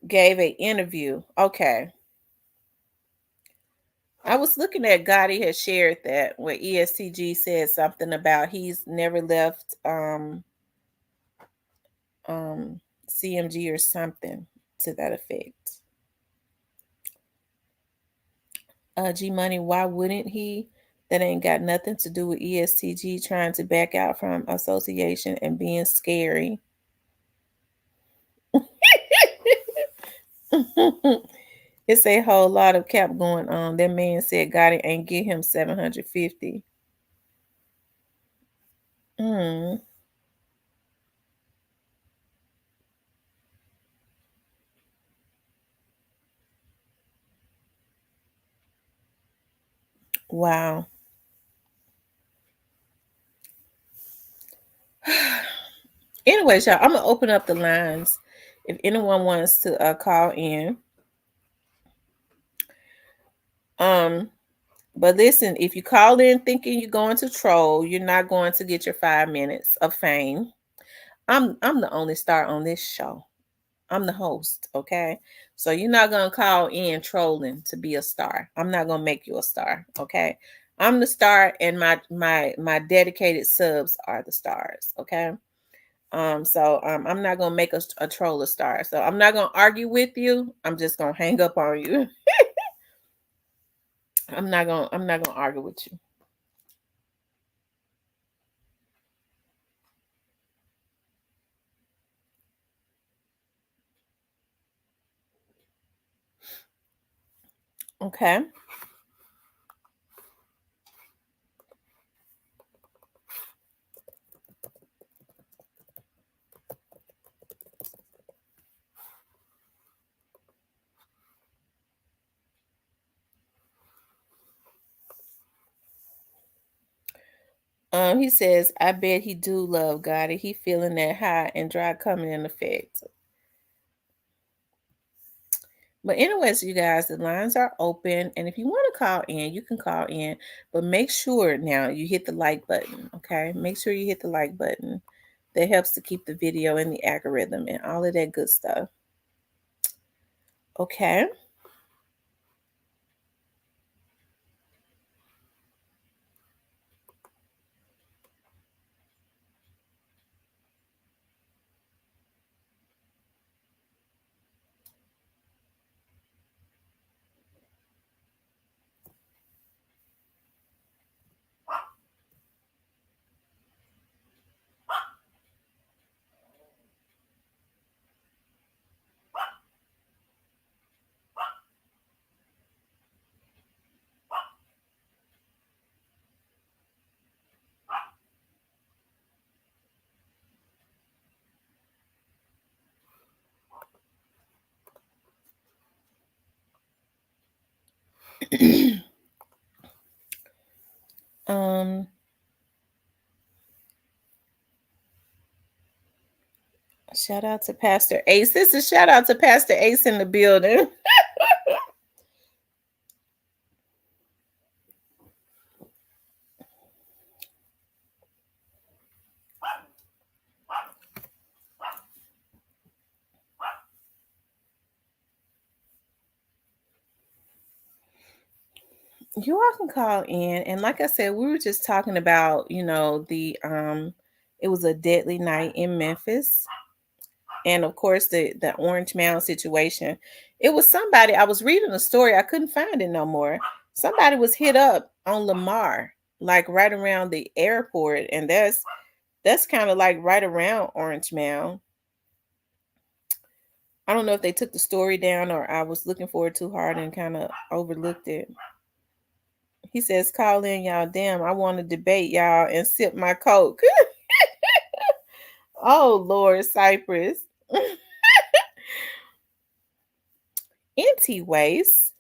gave an interview. Okay. I was looking at Gotti had shared that where ESTG said something about he's never left CMG or something to that effect. G Money, why wouldn't he? That ain't got nothing to do with ESTG trying to back out from association and being scary. It's a whole lot of cap going on. That man said Gotti ain't give him 750. Wow. Anyways, y'all, I'm gonna open up the lines if anyone wants to call in. But listen, if you call in thinking you're going to troll, you're not going to get your 5 minutes of fame. I'm the only star on this show. I'm the host, okay? So you're not gonna call in trolling to be a star. I'm not gonna make you a star, okay? I'm the star, and my dedicated subs are the stars, okay? So I'm not gonna make a troll a star. So I'm not gonna argue with you. I'm just gonna hang up on you. I'm not gonna argue with you. Okay. He says, I bet he do love Gotti. He feeling that high and dry coming in effect. But anyways, you guys, the lines are open. And if you want to call in, you can call in. But make sure now you hit the like button, okay? Make sure you hit the like button. That helps to keep the video in the algorithm and all of that good stuff. Okay. Shout out to Pastor Ace. This is shout out to Pastor Ace in the building. You all can call in, and like I said, we were just talking about, the it was a deadly night in Memphis, and of course the Orange Mound situation. It was somebody, I was reading a story, I couldn't find it no more. Somebody was hit up on Lamar, like right around the airport, and that's kind of like right around Orange Mound. I don't know if they took the story down or I was looking for it too hard and kind of overlooked it. He says, call in, y'all. Damn, I want to debate y'all and sip my Coke. Oh, Lord, Cypress. Anyways.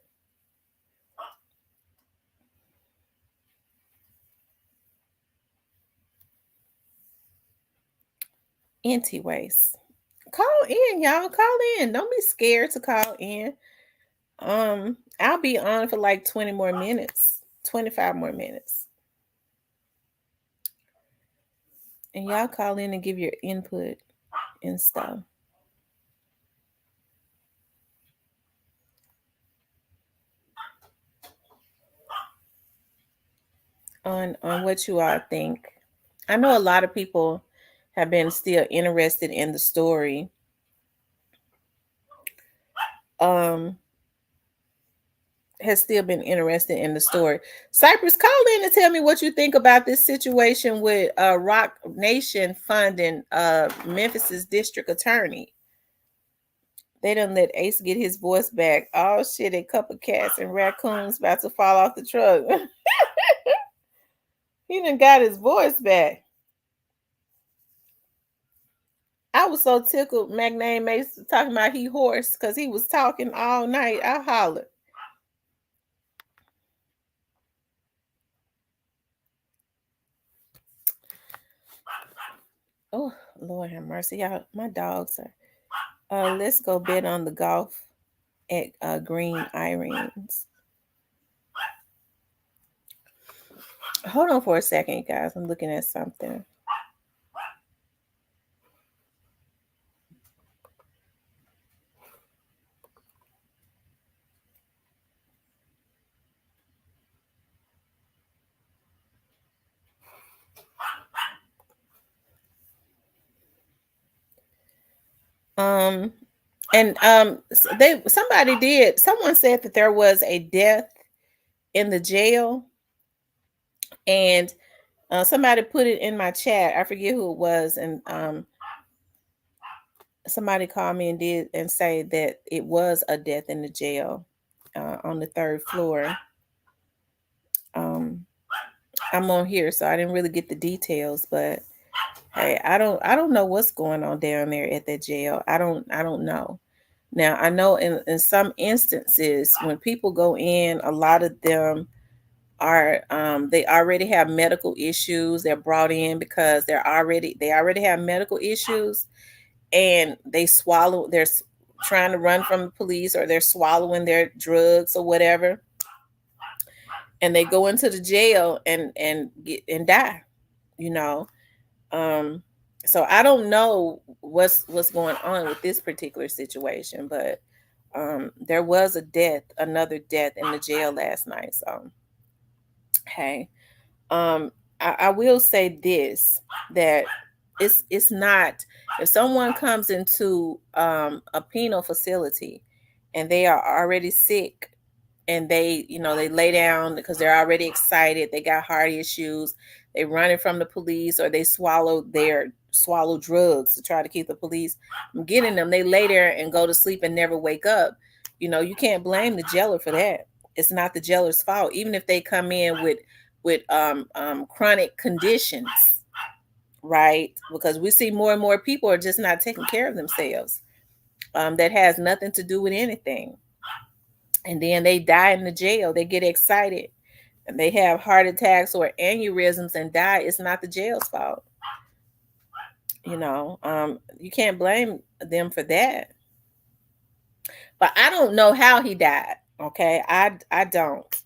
Call in, y'all. Call in. Don't be scared to call in. I'll be on for like 20 more minutes, 25 more minutes. And y'all call in and give your input and stuff. On what you all think. I know a lot of people have been still interested in the story. Has still been interested in the story. Cypress, call in and tell me what you think about this situation with Rock Nation funding Memphis's district attorney. They done let Ace get his voice back. Oh shit, a couple cats and raccoons about to fall off the truck. He done got his voice back. I was so tickled McName Mace talking about he hoarse because he was talking all night. I hollered. Oh, Lord have mercy. Y'all, my dogs are. Let's go bet on the golf at Green Irene's. Hold on for a second, guys. I'm looking at something. Someone said that there was a death in the jail, and somebody put it in my chat. I forget who it was, and somebody called me and say that it was a death in the jail on the 3rd floor. I'm on here, so I didn't really get the details, but hey, I don't know what's going on down there at that jail. I don't know. Now, I know in some instances when people go in, a lot of them are they already have medical issues. They're brought in because they already have medical issues, and they're trying to run from the police, or they're swallowing their drugs or whatever, and they go into the jail and die, you know. So I don't know what's going on with this particular situation, but there was another death in the jail last night. So hey, I will say this, that it's not, if someone comes into a penal facility and they are already sick, and they lay down because they're already excited, they got heart issues, they running from the police, or they swallow drugs to try to keep the police from getting them, they lay there and go to sleep and never wake up. You can't blame the jailer for that. It's not the jailer's fault, even if they come in with chronic conditions, right? Because we see more and more people are just not taking care of themselves. That has nothing to do with anything. And then they die in the jail. They get excited and they have heart attacks or aneurysms and die. It's not the jail's fault. You can't blame them for that. But I don't know how he died. Okay. I don't.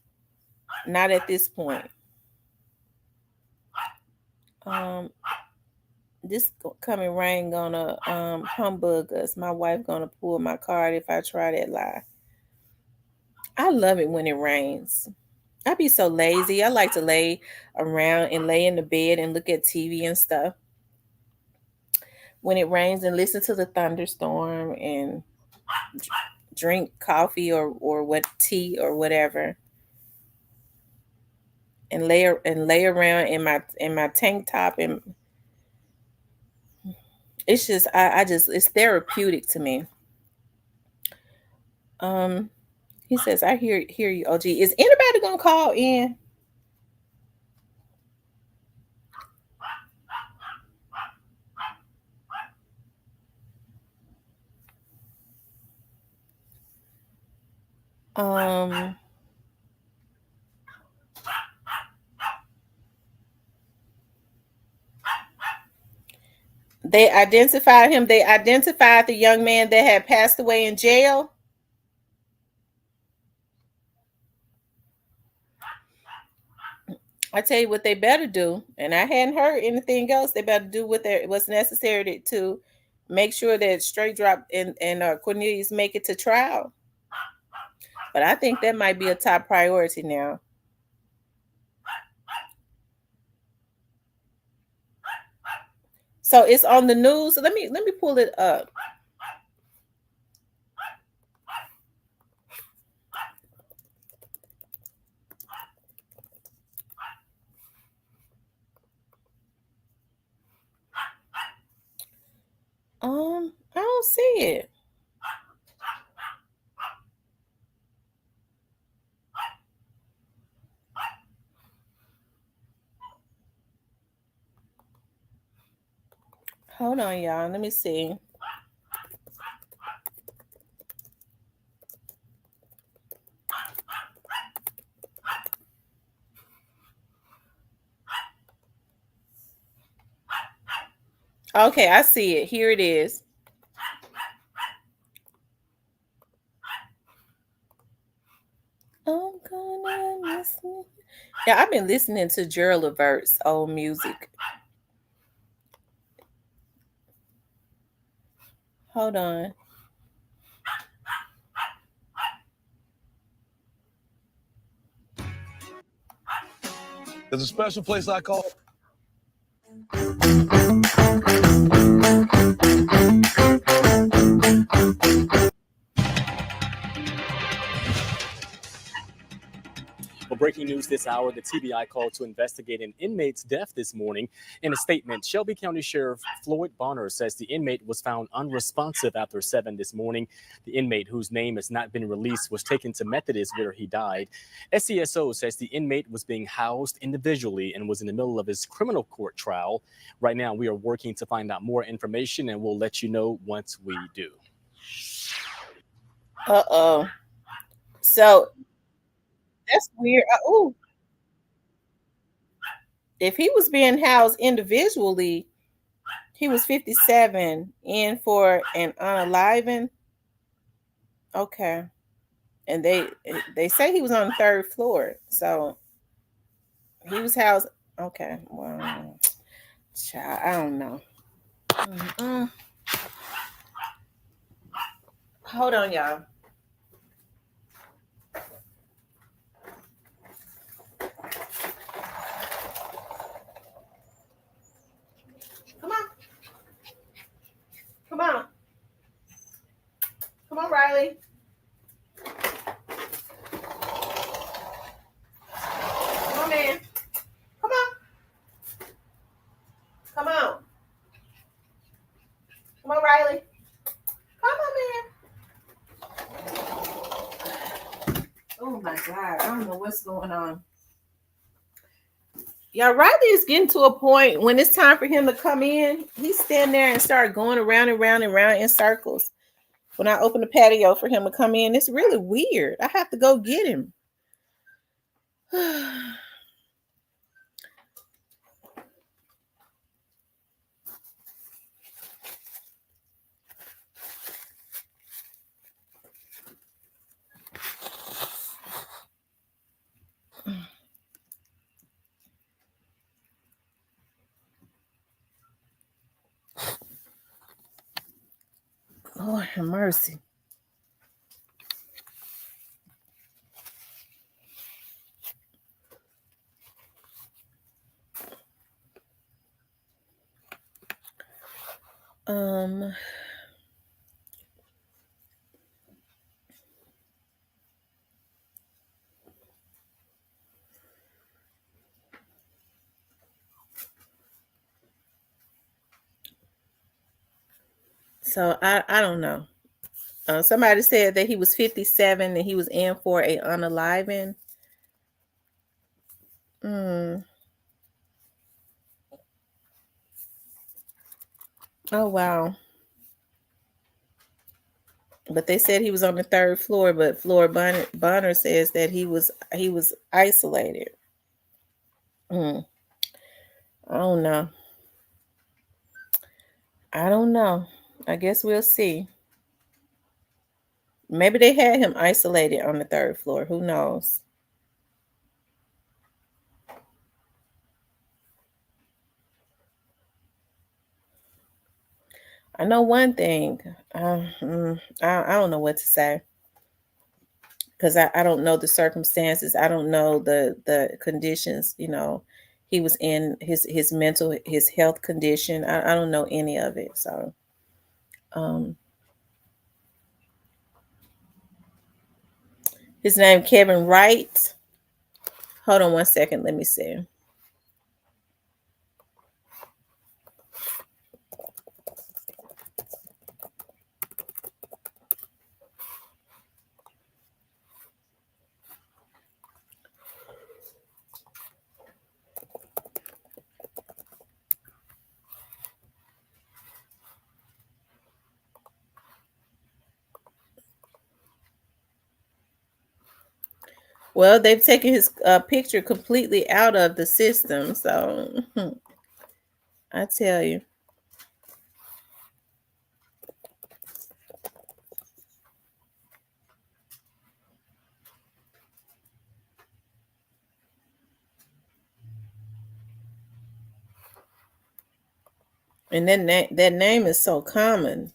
Not at this point. This coming rain gonna humbug us. My wife gonna pull my card if I try that lie. I love it when it rains. I be so lazy. I like to lay around and lay in the bed and look at TV and stuff when it rains, and listen to the thunderstorm and drink coffee or what tea or whatever, and lay around in my tank top, and it's just it's therapeutic to me. He says, I hear you, OG. Is anybody gonna call in? They identified him. They identified the young man that had passed away in jail. I tell you what they better do, and I hadn't heard anything else. They better do what's necessary to make sure that Straight Drop and Cornelius make it to trial. But I think that might be a top priority now. So it's on the news. Let me pull it up. I don't see it. Hold on, y'all. Let me see. Okay, I see it. Here it is. I'm gonna listen. Yeah, I've been listening to Gerald Levert's old music. Hold on. There's a special place I call. Well, breaking news this hour, the TBI called to investigate an inmate's death this morning. In a statement, Shelby County Sheriff Floyd Bonner says the inmate was found unresponsive after 7 this morning. The inmate, whose name has not been released, was taken to Methodist where he died. SCSO says the inmate was being housed individually and was in the middle of his criminal court trial. Right now, we are working to find out more information, and we'll let you know once we do. So that's weird. if he was being housed individually, he was 57 in for an unaliving. Okay. And they say he was on the 3rd floor. So he was housed. Okay. Well, child, I don't know. Hold on, y'all. Come on. Come on. Come on, Riley. Come on, man. Come on. Come on. Come on, Riley. Come on, man. Oh my God. I don't know what's going on. Yeah, Riley is getting to a point when it's time for him to come in. He's standing there and start going around and round and round in circles. When I open the patio for him to come in, it's really weird. I have to go get him. Lord have mercy. So I don't know. Somebody said that he was 57 and he was in for a unaliving. Oh wow. But they said he was on the 3rd floor, but Flora Bonner says that he was isolated. I don't know. I don't know. I guess we'll see. Maybe they had him isolated on the 3rd floor. Who knows? I know one thing. I don't know what to say. Because I don't know the circumstances. I don't know the conditions, he was in, his mental, his health condition. I don't know any of it. So his name Kevin Wright. Hold on one second. Let me see. Well, they've taken his picture completely out of the system. So I tell you. And that name is so common.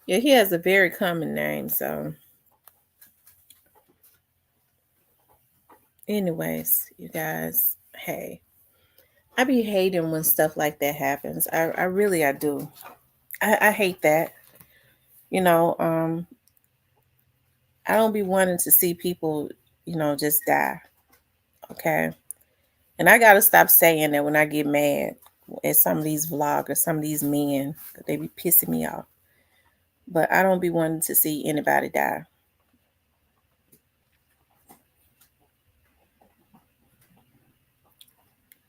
Yeah, he has a very common name. So anyways, you guys, hey, I be hating when stuff like that happens. I really do. I hate that. I don't be wanting to see people, just die. Okay. And I gotta stop saying that when I get mad at some of these vloggers, some of these men, they be pissing me off. But I don't be wanting to see anybody die.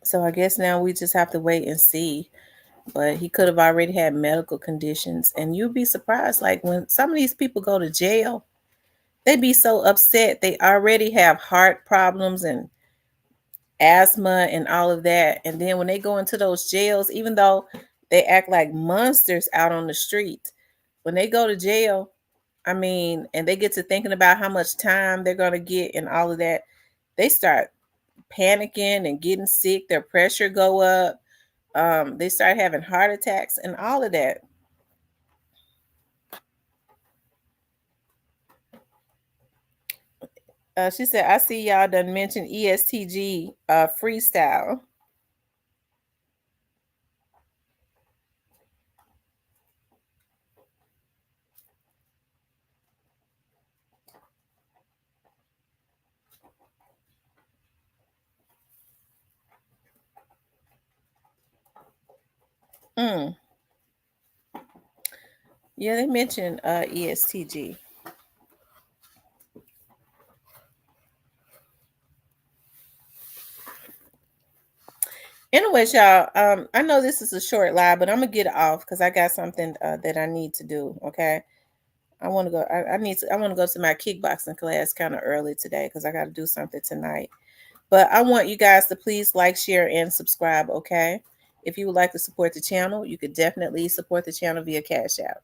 So I guess now we just have to wait and see. But he could have already had medical conditions. And you'd be surprised, like when some of these people go to jail, they be so upset. They already have heart problems and asthma and all of that. And then when they go into those jails, even though they act like monsters out on the street, when they go to jail, I mean, and they get to thinking about how much time they're going to get and all of that, they start panicking and getting sick. Their pressure go up. They start having heart attacks and all of that. She said, I see y'all done mentioned ESTG freestyle. Yeah, they mentioned ESTG. Anyways, y'all, I know this is a short live, but I'm gonna get it off because I got something that I need to do. Okay, I want to go. I want to go to my kickboxing class kind of early today because I got to do something tonight. But I want you guys to please like, share, and subscribe. Okay, if you would like to support the channel, you could definitely support the channel via Cash App.